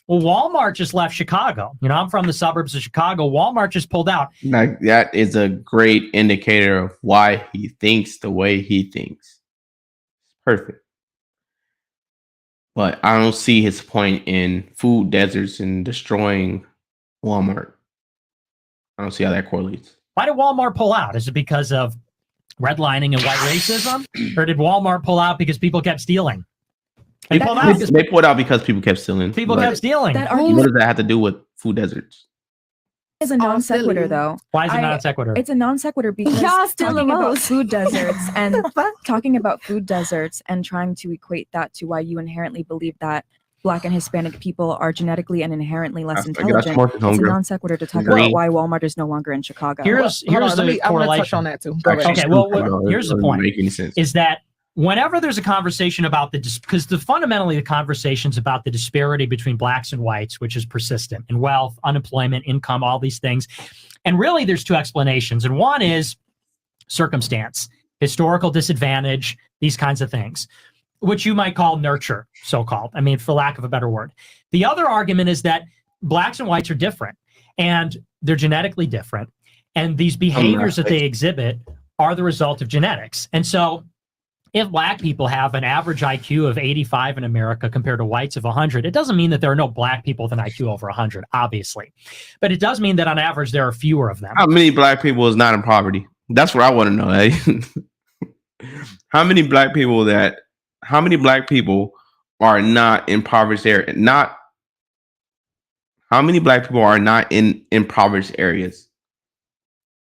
Well, Walmart just left Chicago. I'm from the suburbs of Chicago. Walmart just pulled out. Now, that is a great indicator of why he thinks the way he thinks. Perfect. But I don't see his point in food deserts and destroying Walmart. I don't see how that correlates. Why did Walmart pull out? Is it because of redlining and white racism? Or did Walmart pull out because people kept stealing? They pulled out because people kept stealing. People kept stealing. What does that have to do with food deserts? It's a non sequitur, though. Why is it non sequitur? It's a non sequitur because Y'all still talking about most. food deserts and talking about food deserts and trying to equate that to why you inherently believe that Black and Hispanic people are genetically and inherently less intelligent. It's a non sequitur to talk about why Walmart is no longer in Chicago. Here's the correlation. I'm gonna touch on that too. Okay, well, here's the point: is that whenever there's a conversation about because fundamentally the conversation's about the disparity between blacks and whites, which is persistent in wealth, unemployment, income, all these things, and really there's two explanations, and one is circumstance, historical disadvantage, these kinds of things, which you might call nurture, so-called. I mean, for lack of a better word. The other argument is that blacks and whites are different, and they're genetically different, and these behaviors that they exhibit are the result of genetics. And so if black people have an average IQ of 85 in America compared to whites of 100, it doesn't mean that there are no black people with an IQ over 100, obviously. But it does mean that on average, there are fewer of them. How many black people is not in poverty? That's what I want to know. How many black people are not impoverished area? Not how many black people are not in impoverished areas?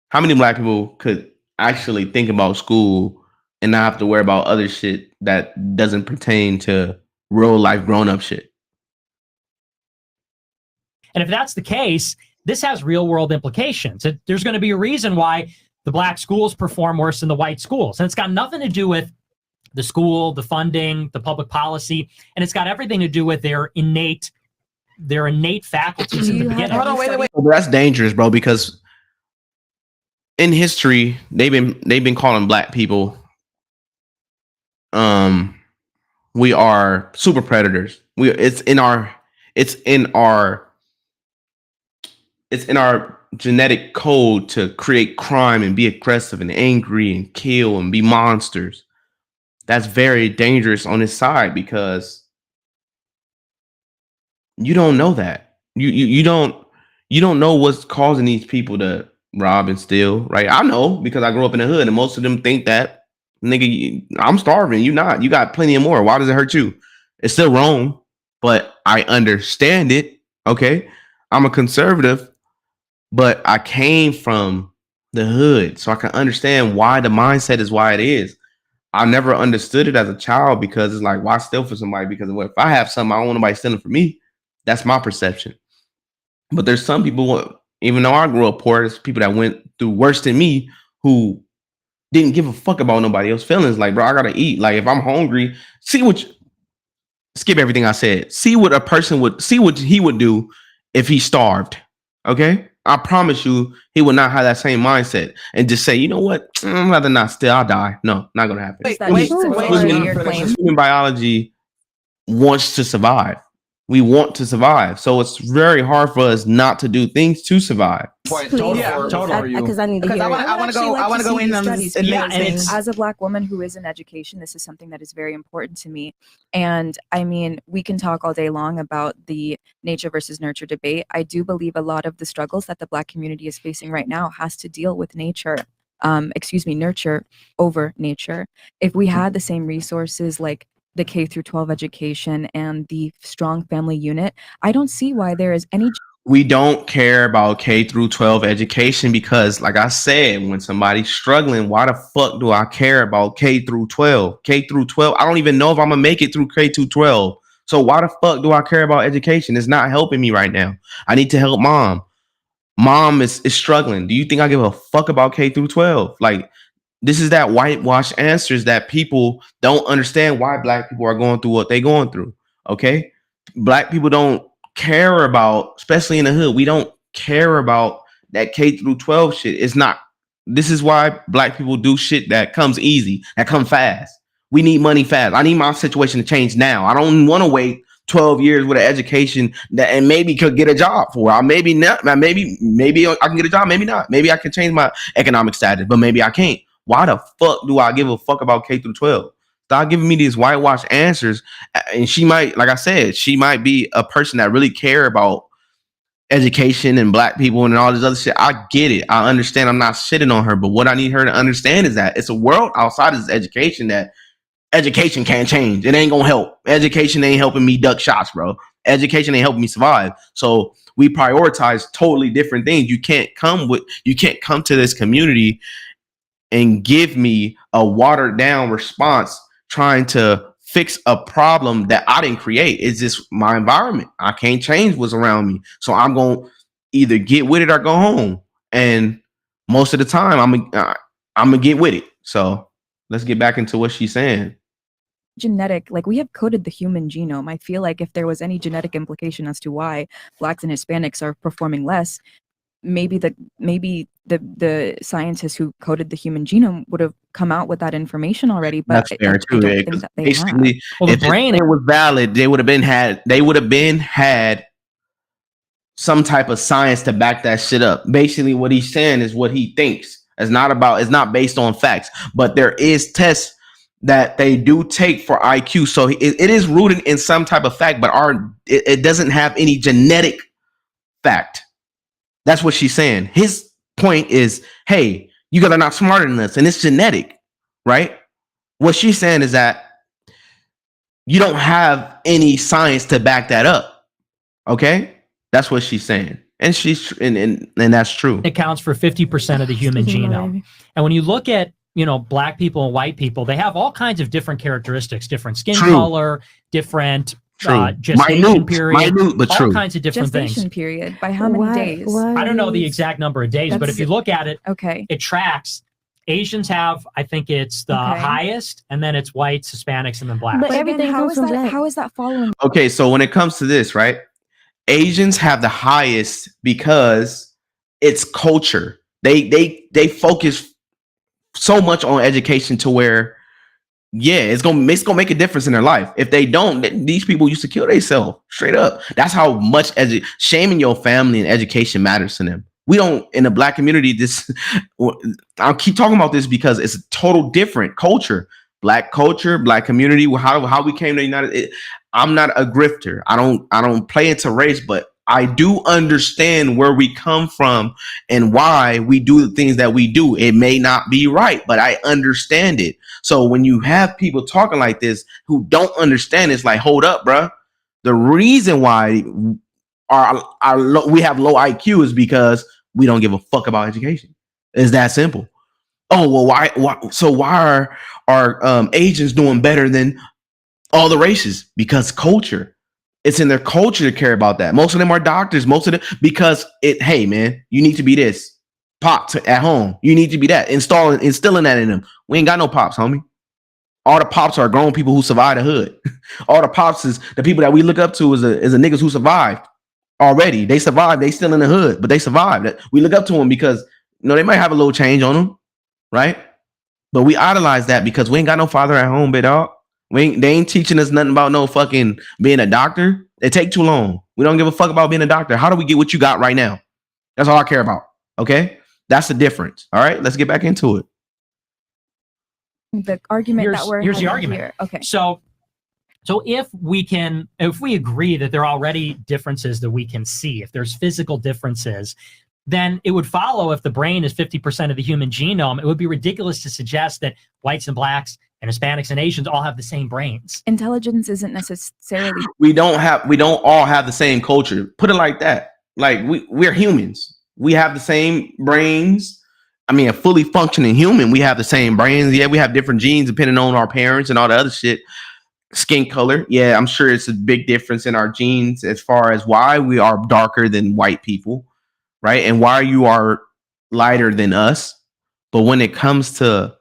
How many black people could actually think about school and not have to worry about other shit that doesn't pertain to real life grown up shit? And if that's the case, this has real world implications. There's going to be a reason why the black schools perform worse than the white schools. And it's got nothing to do with the school, the funding, the public policy, and it's got everything to do with their innate faculties in the beginning. Hold on, wait. Well, that's dangerous, bro, because in history, they've been calling black people we are super predators. It's in our genetic code to create crime and be aggressive and angry and kill and be monsters. That's very dangerous on this side because you don't know that. You don't know what's causing these people to rob and steal, right? I know because I grew up in the hood and most of them think that, nigga, I'm starving, you not. You got plenty of more. Why does it hurt you? It's still wrong, but I understand it, okay? I'm a conservative, but I came from the hood, so I can understand why the mindset is why it is. I never understood it as a child because it's like, why steal for somebody? Because if I have something, I don't want nobody stealing from me. That's my perception. But there's some people, even though I grew up poor, there's people that went through worse than me who didn't give a fuck about nobody else's feelings. Like, bro, I gotta eat. Like, if I'm hungry, skip everything I said. See what he would do if he starved. Okay? I promise you, he would not have that same mindset and just say, you know what? I'm rather not steal. I'll die. No, not gonna happen. Human biology wants to survive. We want to survive. So it's very hard for us not to do things to survive. Totally. Because I need to hear I want to go in studies. and as a black woman who is in education, this is something that is very important to me. And I mean, we can talk all day long about the nature versus nurture debate. I do believe a lot of the struggles that the black community is facing right now has to deal with nature. Nurture over nature. If we had the same resources like the K through 12 education and the strong family unit, I don't see why there is any. We don't care about K through 12 education because, like I said, when somebody's struggling, why the fuck do I care about K through 12? K through 12, I don't even know if I'm gonna make it through K through 12. So why the fuck do I care about education? It's not helping me right now. I need to help mom. Mom is struggling. Do you think I give a fuck about K through 12? Like, this is that whitewash answers that people don't understand why black people are going through what they're going through. Okay. Black people don't care about, especially in the hood, we don't care about that K through 12 shit. It's not, this is why black people do shit that comes easy, that come fast. We need money fast. I need my situation to change now. I don't want to wait 12 years with an education that and maybe could get a job for. I maybe not, maybe I can get a job, maybe not. Maybe I can change my economic status, but maybe I can't. Why the fuck do I give a fuck about K through 12? Stop giving me these whitewash answers. And she might, like I said, she might be a person that really care about education and black people and all this other shit. I get it. I understand. I'm not shitting on her. But what I need her to understand is that it's a world outside of this education that education can't change. It ain't gonna help. Education ain't helping me duck shots, bro. Education ain't helping me survive. So we prioritize totally different things. You can't come to this community and give me a watered down response trying to fix a problem that I didn't create. It's just my environment. I can't change what's around me. So I'm going to either get with it or go home. And most of the time I'm going to get with it. So let's get back into what she's saying. Genetic, like we have coded the human genome. I feel like if there was any genetic implication as to why Blacks and Hispanics are performing less, maybe the scientists who coded the human genome would have come out with that information already. But that's fair too. I don't think that they basically, have. Well, if it was valid, they would have been had some type of science to back that shit up. Basically, what he's saying is what he thinks. It's not based on facts, but there is tests that they do take for IQ. So it is rooted in some type of fact, but it doesn't have any genetic fact. That's what she's saying. His point is, hey, you guys are not smarter than us, and it's genetic, right? What she's saying is that you don't have any science to back that up. Okay, that's what she's saying, and and that's true. It counts for 50% of the human genome. And when you look at black people and white people, they have all kinds of different characteristics, different skin color, different gestation period, but all kinds of different gestation things. period. By how many days? I don't know the exact number of days, but if you look at it, okay, it tracks. Asians have, I think it's the highest, and then it's whites, Hispanics, and then blacks. But everything how is that following? Okay, so when it comes to this, right? Asians have the highest because it's culture. They focus so much on education to where, it's gonna make a difference in their life. If they don't, these people used to kill themselves straight up. That's how much shaming your family and education matters to them. We don't, in the black community, I'll keep talking about this because it's a total different culture. Black culture, black community, how we came to United. I'm not a grifter. I don't play into race, but I do understand where we come from and why we do the things that we do. It may not be right, but I understand it. So when you have people talking like this who don't understand, it's like, hold up, bruh. The reason why we have low IQ is because we don't give a fuck about education. It's that simple. Oh, well, why are Asians doing better than all the races? Because culture. It's in their culture to care about that. Most of them are doctors. Most of them, because hey, man, you need to be this. Pop at home. You need to be that. Instilling that in them. We ain't got no pops, homie. All the pops are grown people who survived the hood. All the pops is the people that we look up to is a niggas who survived already. They survived. They still in the hood, but they survived. We look up to them because they might have a little change on them, right? But we idolize that because we ain't got no father at home, big dog. They ain't teaching us nothing about no fucking being a doctor. It take too long. We don't give a fuck about being a doctor. How do we get what you got right now? That's all I care about. Okay, that's the difference. All right, let's get back into it. The argument here's the argument here. Okay, so if we agree that there are already differences that we can see, if there's physical differences, then it would follow, if the brain is 50% of the human genome, it would be ridiculous to suggest that whites and blacks and Hispanics and Asians all have the same brains. Intelligence isn't necessarily. We don't all have the same culture. Put it like that. Like we're humans. We have the same brains. I mean, a fully functioning human. We have the same brains. Yeah, we have different genes depending on our parents and all the other shit. Skin color. Yeah, I'm sure it's a big difference in our genes as far as why we are darker than white people, right? And why you are lighter than us. But when it comes to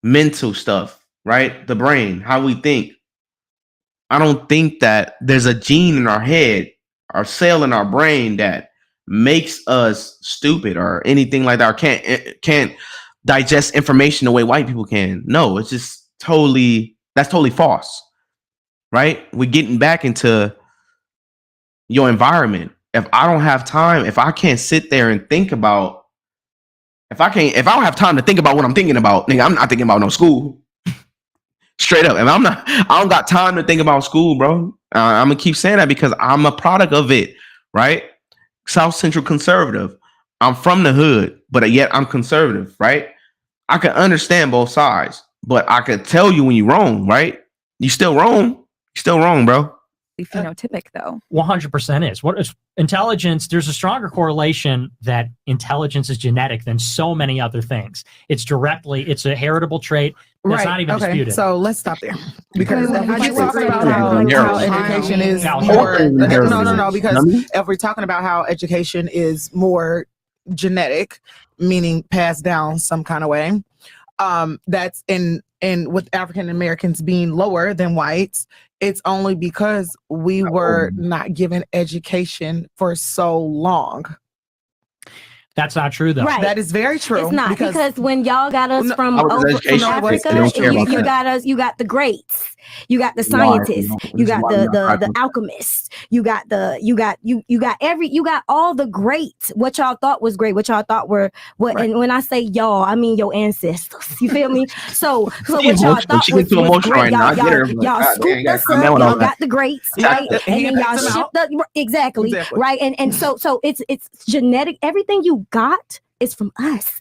mental stuff, right? The brain, how we think. I don't think that there's a gene in our head, or cell in our brain that makes us stupid or anything like that, or can't digest information the way white people can. No, it's just that's totally false, right? We're getting back into your environment. If I don't have time, if I can't sit there and think about, if I don't have time to think about what I'm thinking about, nigga, I'm not thinking about no school. Straight up. And I don't got time to think about school, bro. I'm gonna keep saying that because I'm a product of it, right? South Central conservative. I'm from the hood, but yet I'm conservative, right? I can understand both sides, but I could tell you when you're wrong, right? You still wrong. You're still wrong, bro. Phenotypic, though. 100% is. What is intelligence? There's a stronger correlation that intelligence is genetic than so many other things. It's a heritable trait. That's not even disputed. So let's stop there because if we're talking about how education is more, no, because if we're talking about how education is more genetic, meaning passed down some kind of way, that's in with African Americans being lower than whites, it's only because we were not given education for so long. That's not true, though. Right. That is very true. It's not because when y'all got us from Africa, you got the greats, you got the scientists, you got the alchemists, you got all the greats. What y'all thought was great, what y'all thought were what. Right. And when I say y'all, I mean your ancestors. You feel me? So what y'all thought was great, y'all scooped us up, y'all got the greats, right? And then y'all shipped up exactly, right? And so it's genetic. Everything you got is from us.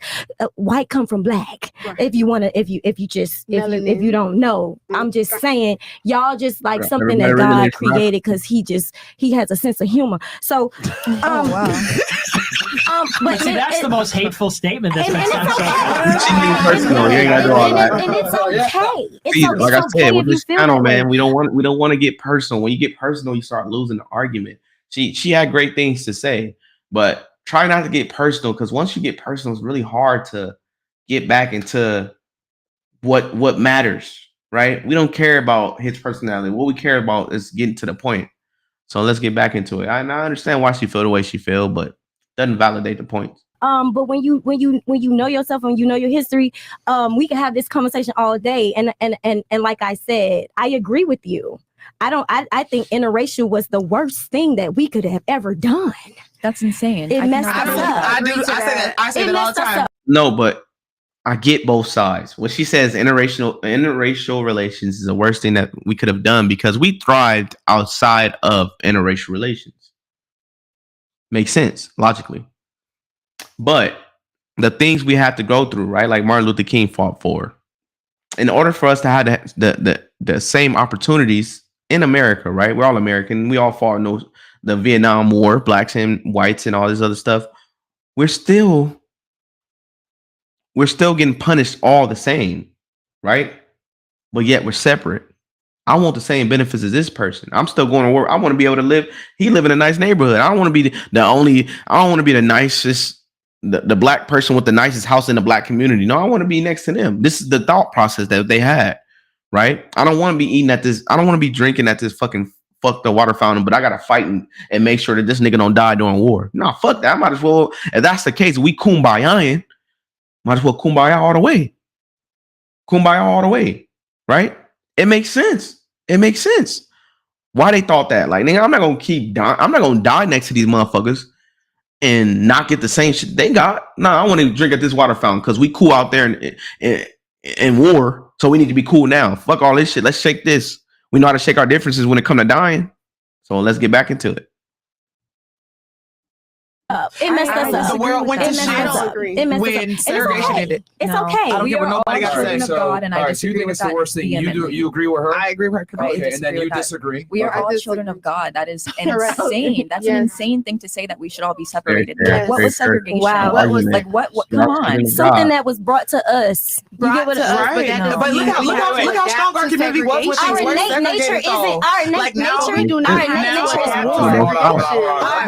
White come from black. Right. If you don't know, I'm just saying, y'all just like something that God created because he has a sense of humor. So, but see, that's the most hateful statement that's been said so far. And it's okay. It's like I said, with this channel, man, way. we don't want to get personal. When you get personal, you start losing the argument. She had great things to say, but try not to get personal, because once you get personal, it's really hard to get back into what matters, right? We don't care about his personality. What we care about is getting to the point. So let's get back into it. I understand why she feel the way she feel, but doesn't validate the point. But when you know yourself and you know your history, we can have this conversation all day. And like I said, I agree with you. I think interracial was the worst thing that we could have ever done. That's insane. It messed us up. I say that all the time. No, but I get both sides. When she says interracial relations is the worst thing that we could have done because we thrived outside of interracial relations. Makes sense logically. But the things we have to go through, right? Like Martin Luther King fought for. In order for us to have the same opportunities in America, right? We're all American. We all fought in the Vietnam War, blacks and whites and all this other stuff. We're still getting punished all the same, right? But yet we're separate. I want the same benefits as this person. I'm still going to work. I want to be able to live. He live in a nice neighborhood. I don't want to be I don't want to be the nicest, the black person with the nicest house in the black community. No, I want to be next to them. This is the thought process that they had, right? I don't want to be eating at this. I don't want to be drinking at this fucking fuck the water fountain, but I got to fight and make sure that this nigga don't die during war. No, fuck that. I might as well, if that's the case, we kumbayaing. Might as well kumbaya all the way. Kumbaya all the way, right? It makes sense. It makes sense. Why they thought that? Like, nigga, I'm not gonna keep dying. I'm not gonna die next to these motherfuckers and not get the same shit they got. Nah, I want to drink at this water fountain because we cool out there in war, so we need to be cool now. Fuck all this shit. Let's shake this. We know how to shake our differences when it comes to dying. So let's get back into it. It messed us up. The world went to shit when segregation ended. It's okay. I don't care what nobody got to say. So you think it's the worst thing? You agree with her? I agree with her. Okay, and then you disagree. We are all children of God. That is insane. That's an insane thing to say, that we should all be separated. What was segregation? Wow. What was what? Come on. Something that was brought to us. But look how strong our community was with things. Our innate nature isn't. Our innate nature. We do not. Our innate nature is war.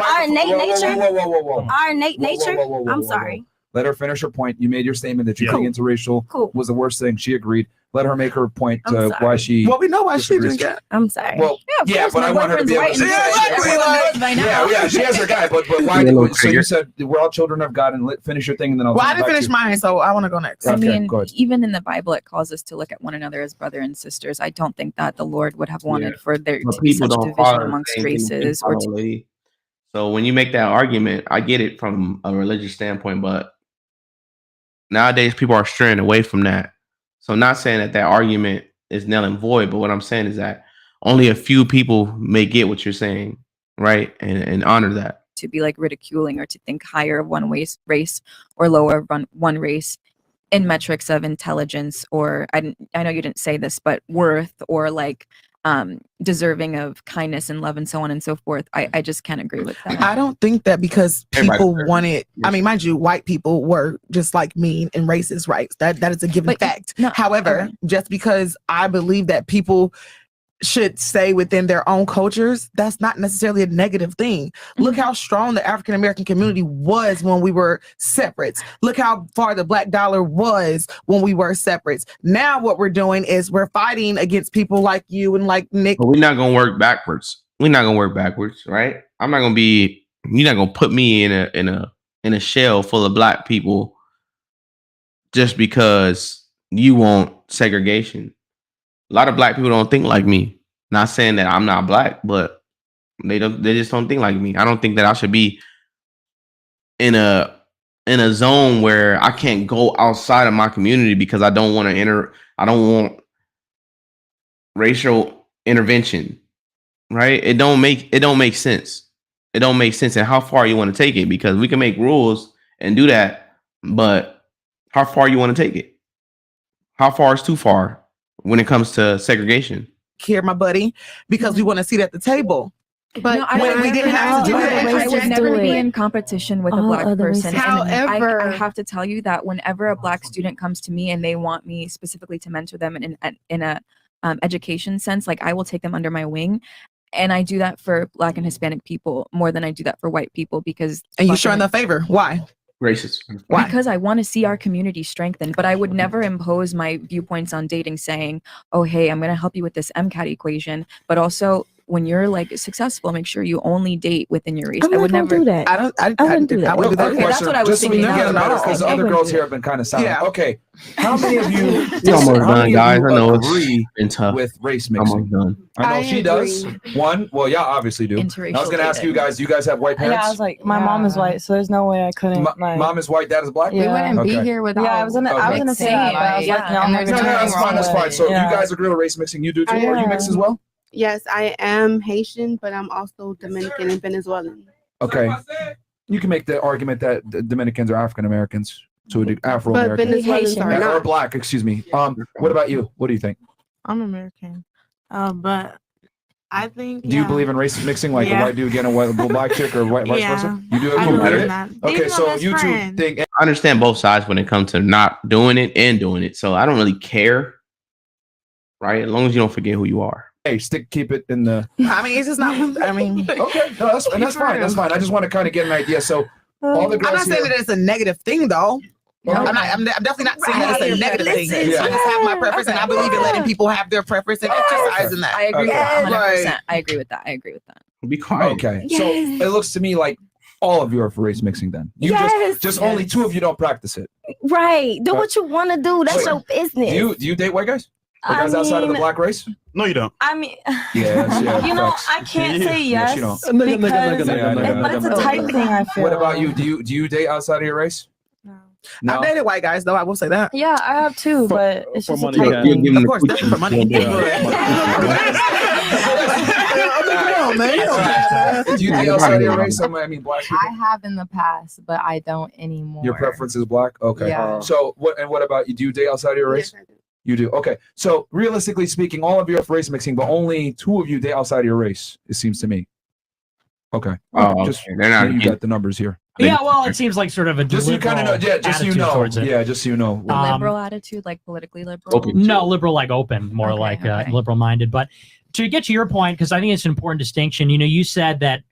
Our innate nature. Our innate nature. I'm sorry. Let her finish her point. You made your statement that you think interracial was the worst thing. She agreed. Let her make her point to why she. Well, we know why she did that. I'm sorry. Well, yeah, but I want her to be able to say. Yeah, she has her guy. But why? So you said we're all children of God, and finish your thing, and then I'll. Well, I didn't finish mine, so I want to go next. I mean, even in the Bible, it calls us to look at one another as brother and sisters. I don't think that the Lord would have wanted for there to be such division amongst races. So when you make that argument, I get it from a religious standpoint, but nowadays people are straying away from that. So I'm not saying that argument is null and void, but what I'm saying is that only a few people may get what you're saying, right? And honor that. To be like ridiculing or to think higher of one race or lower of one race in metrics of intelligence, or I know you didn't say this, but worth, or like deserving of kindness and love and so on and so forth. I just can't agree with that. I don't think that because people wanted, I mean, mind you, white people were just like mean and racist, right? That is a given fact. However, just because I believe that people should stay within their own cultures, that's not necessarily a negative thing. Look how strong the African American community was when we were separates. Look how far the Black dollar was when we were separates. Now what we're doing is we're fighting against people like you and like Nick. But we're not gonna work backwards. We're not gonna work backwards, right? I'm not gonna be. You're not gonna put me in a shell full of black people just because you want segregation. A lot of black people don't think like me. Not saying that I'm not black, but they just don't think like me. I don't think that I should be in a zone where I can't go outside of my community because I don't want want racial intervention. Right? It don't make sense. It don't make sense. And how far you want to take it, because we can make rules and do that, but how far you want to take it? How far is too far when it comes to segregation? Here, my buddy, because we want to sit at the table. But no, I when we didn't have to do that, I would never be in competition with a black person. However, I have to tell you that whenever a black student comes to me and they want me specifically to mentor them in a education sense, like I will take them under my wing. And I do that for Black and Hispanic people more than I do that for white people because. And you're showing the favor. Why? Racist. Why? Because I want to see our community strengthened, but I would never impose my viewpoints on dating saying, oh, hey, I'm going to help you with this MCAT equation. But also, when you're like successful, make sure you only date within your race. I would never do that. I wouldn't do that. Real quick Okay, that's what I was just so we thinking. can get No, better, no, because no. other girls here have been kind of silent. Yeah. Okay, how many of you? We're almost done, guys. I know it's agree been tough. with race Almost mixing. done. I know I she does. One, well, yeah, obviously do. I was Interracial going to ask you dating. guys. Do you guys have white parents? Yeah, I was like, my mom is white, so there's no way I couldn't. like, Mom is white, dad is black. Yeah. We wouldn't Okay. be here without. Yeah, I was gonna say that, but I was like, no, I'm and not there's gonna No, do that's anything fine. That's wrong fine. with So it. Yeah. you guys agree with race mixing? You do too? Or you mix as well? yes, I am Haitian, but I'm also Dominican and Venezuelan. Okay. You can make the argument that the Dominicans are African Americans, so Afro But Americans, Venezuelans are or not. black. Excuse me. What about you? What do you think? I'm American, but I think. Do you believe in race mixing, like a white dude getting a white black chick, or vice versa? You do I agree believe with in it? that. Okay, These are so my you two friends. think I understand both sides when it comes to not doing it and doing it. So I don't really care, right? As long as you don't forget who you are. hey, keep it in the. I mean, it's just not. I mean, Okay, no, that's fine. That's fine. I just want to kind of get an idea. So all the I'm girls not saying here. that it's a negative thing, though. No, I'm definitely not saying that it's a negative thing. Yeah. I just have my preference, and I believe in letting people have their preference and exercising that. I agree with that 100%. Right. I agree with that. I agree with that. Be quiet. Okay, Yes. so it looks to me like all of you are for race mixing. Then you Yes. just only two of you don't practice it. Right. Do what you want to do. That's Wait, your business. Do you date white guys? Or I guys outside of the mean- black race? No, you don't. I mean, Yes, yeah. you know, facts. I can't say Yes, yes you don't. because, Yeah, but it's a type thing. I feel. What about you? Do you date outside of your race? No. I've dated white guys, though. I will say that. Yeah, I have too, but it's for just a money, type yeah. thing. Give them Of the course, coochie. definitely for money. Come on, man. Do you date outside of your race? I mean, black people. I have in the past, but I don't anymore. Your preference is black? Okay. Yeah. So what about you? Do you date outside of your race? Yes, I do. You do. Okay. So realistically speaking, all of you are for race mixing, but only two of you date outside of your race, it seems to me. Okay. Oh, Just okay. They're not. you got the numbers here. Yeah, well, it seems like sort of a Just so you kind of know, yeah, just so you attitude know. towards it. Yeah, just so you know. Liberal attitude, like politically liberal. Open. No, liberal like open, more Okay, like okay. liberal minded. But to get to your point, because I think it's an important distinction, you know, you said that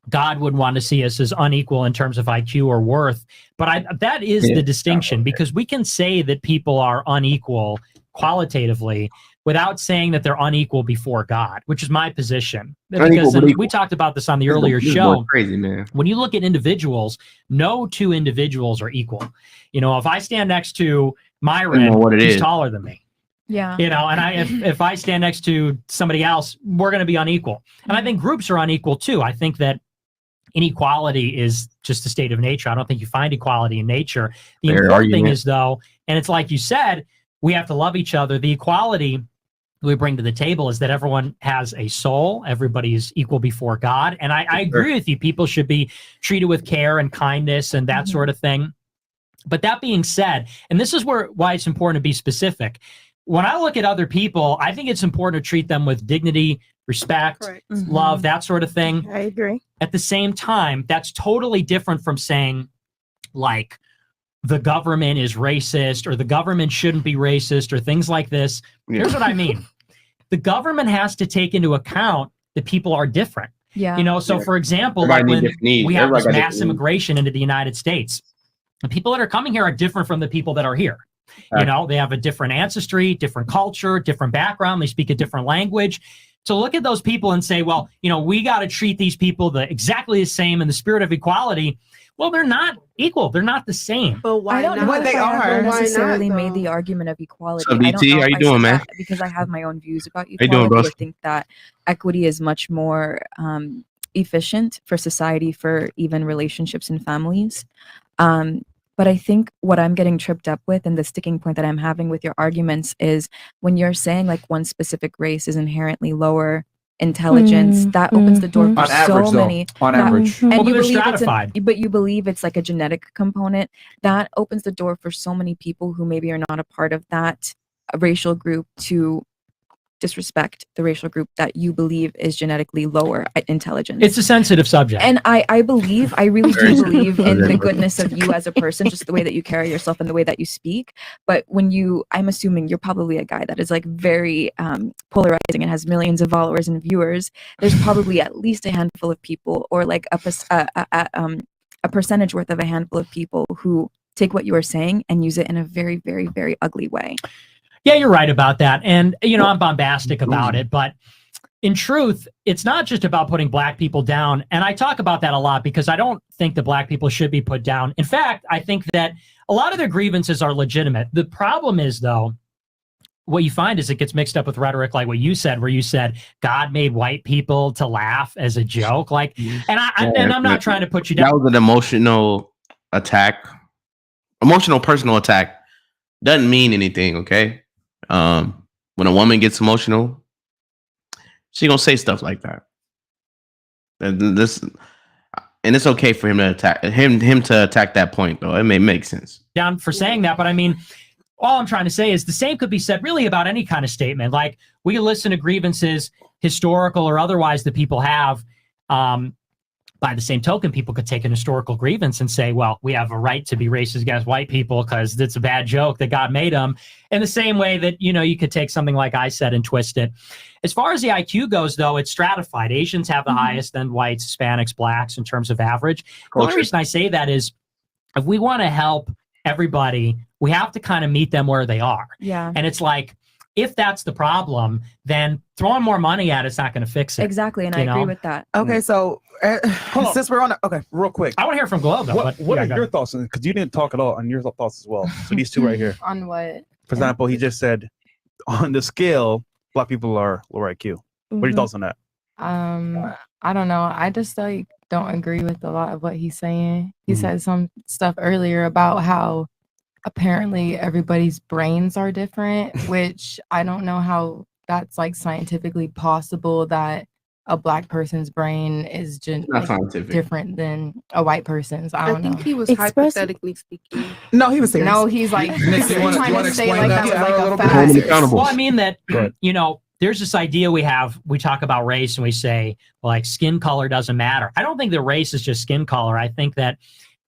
God would want to see us as unequal in terms of IQ or worth. But that is the distinction, because we can say that people are unequal qualitatively without saying that they're unequal before God, which is my position. Unequal, Because but equal. we talked about this on the This earlier boy show. crazy, man. When you look at individuals, no two individuals are equal. You know, if I stand next to Myron, what it he's is. taller than me. Yeah. You know, and if I stand next to somebody else, we're going to be unequal. And I think groups are unequal too. I think that inequality is just a state of nature. I don't think you find equality in nature. The Fair important thing argument. is, though, and it's like you said, we have to love each other. The equality we bring to the table is that everyone has a soul. Everybody is equal before God. And I agree with you. People should be treated with care and kindness and that sort of thing. But that being said, and this is why it's important to be specific. When I look at other people, I think it's important to treat them with dignity, respect, Correct. love, that sort of thing. I agree. At the same time, that's totally different from saying, like, the government is racist or the government shouldn't be racist or things like this. Yeah. Here's what I mean. The government has to take into account that people are different. Yeah. You know, so Yeah. for example, Everybody like need when different needs. we have Everybody this got mass different needs. immigration into the United States, the people that are coming here are different from the people that are here. You Right. know, they have a different ancestry, different culture, different background. They speak a different language. So look at those people and say, well, you know, we got to treat these people exactly the same in the spirit of equality. Well, they're not equal. They're not the same. But why I don't not? know What if they I are. ever Why necessarily not, made though? the argument of equality. What's up, I don't DT? know How if you I doing, said man? that because I have my own views about you equality. doing, bro? I think that equity is much more efficient for society, for even relationships and families. But I think what I'm getting tripped up with and the sticking point that I'm having with your arguments is when you're saying like one specific race is inherently lower intelligence, that opens the door for On so average, though. many. On that- average. and Well, you they're believe stratified. but you believe it's like a genetic component that opens the door for so many people who maybe are not a part of that racial group to disrespect the racial group that you believe is genetically lower intelligence. It's a sensitive subject. And I really Very do believe in the sensitive. goodness of you as a person, just the way that you carry yourself and the way that you speak. But I'm assuming you're probably a guy that is like very polarizing and has millions of followers and viewers. There's probably at least a handful of people, or like a percentage worth of a handful of people who take what you are saying and use it in a very, very, very ugly way. Yeah, you're right about that. And, I'm bombastic about it. But in truth, it's not just about putting black people down. And I talk about that a lot because I don't think that black people should be put down. In fact, I think that a lot of their grievances are legitimate. The problem is, though, what you find is it gets mixed up with rhetoric like what you said, where you said God made white people to laugh as a joke. Like, and I'm not trying to put you down. That was an emotional attack. Emotional personal attack doesn't mean anything, okay? When a woman gets emotional, she gonna say stuff like that. And it's okay for him to attack that point, though. It may make sense. Down for saying that, but I mean, all I'm trying to say is the same could be said really about any kind of statement. Like, we can listen to grievances, historical or otherwise, that people have. By the same token, people could take an historical grievance and say, well, we have a right to be racist against white people because it's a bad joke that God made them. In the same way that, you could take something like I said and twist it. As far as the IQ goes, though, it's stratified. Asians have the highest, then whites, Hispanics, blacks in terms of average. The only reason I say that is if we want to help everybody, we have to kind of meet them where they are. Yeah. And it's like, if that's the problem, then throwing more money at it's not going to fix it. Exactly, and I agree with that. Okay, so since we're on it, okay, real quick. I want to hear from Glow, though. What are your thoughts on it? Because you didn't talk at all on your thoughts as well. So these two right here. On what? For example, he just said on the scale, black people are lower IQ. What are your thoughts on that? I don't know. I just don't agree with a lot of what he's saying. He said some stuff earlier about how apparently everybody's brains are different, which I don't know how that's scientifically possible that a black person's brain is different than a white person's. I don't know. I think he was hypothetically speaking. No, he was serious. No, he's like Nick, do you want to explain that to her a little bit? Well, I mean that, there's this idea we talk about race and we say, like, skin color doesn't matter. I don't think that race is just skin color. I think that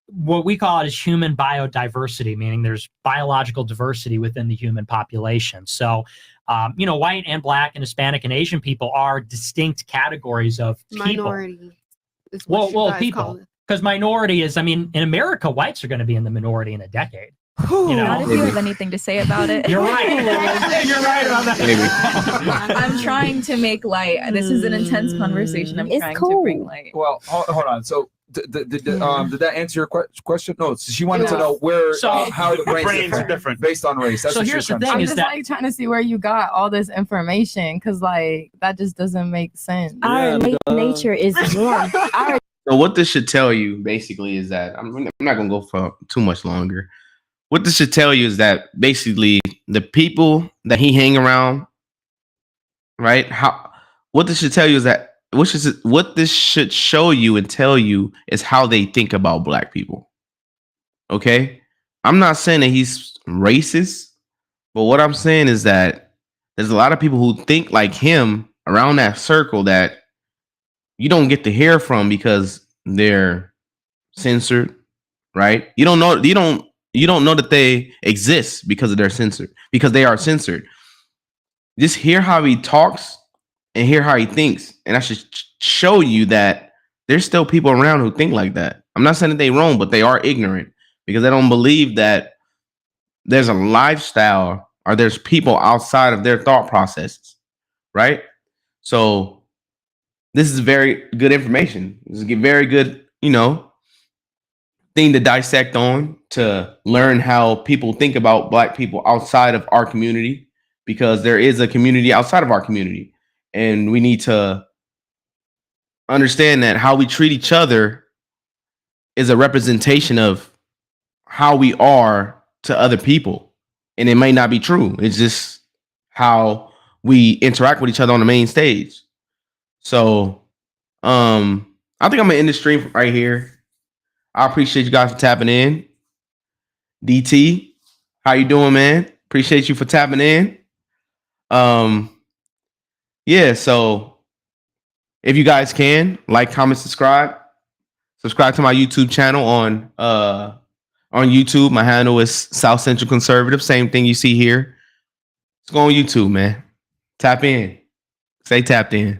what we call it is human biodiversity, meaning there's biological diversity within the human population. So, white and black and Hispanic and Asian people are distinct categories of people. Minority. Well, people. Because minority is, in America, whites are going to be in the minority in a decade. Not if you have anything to say about it. You're right. You're right about that. I'm trying to make light. This is an intense conversation. I'm trying to bring light. Well, hold on. So did that answer your question? No, she wanted to know how the brains are different based on race. That's so what here's the thing: I'm is that trying to see where you got all this information, because that just doesn't make sense. Our nature is warm. So what this should tell you basically is that I'm not gonna go for too much longer. What this should tell you is that basically the people that he hang around, right? What this should tell you is that what this should show you and tell you is how they think about black people. Okay? I'm not saying that he's racist, but what I'm saying is that there's a lot of people who think like him around that circle that you don't get to hear from because they're censored, right? You don't know that they exist because they are censored. Just hear how he talks and hear how he thinks. And I should show you that there's still people around who think like that. I'm not saying that they're wrong, but they are ignorant because they don't believe that there's a lifestyle or there's people outside of their thought processes, right? So this is very good information. This is a very good, thing to dissect on, to learn how people think about black people outside of our community, because there is a community outside of our community. And we need to understand that how we treat each other is a representation of how we are to other people. And it may not be true. It's just how we interact with each other on the main stage. So, I think I'm gonna end the stream right here. I appreciate you guys for tapping in. DT, how you doing, man? Appreciate you for tapping in. Yeah, so if you guys can like, comment, subscribe to my YouTube channel on YouTube. My handle is South Central Conservative. Same thing you see here. Let's go on YouTube, man. Tap in. Stay tapped in.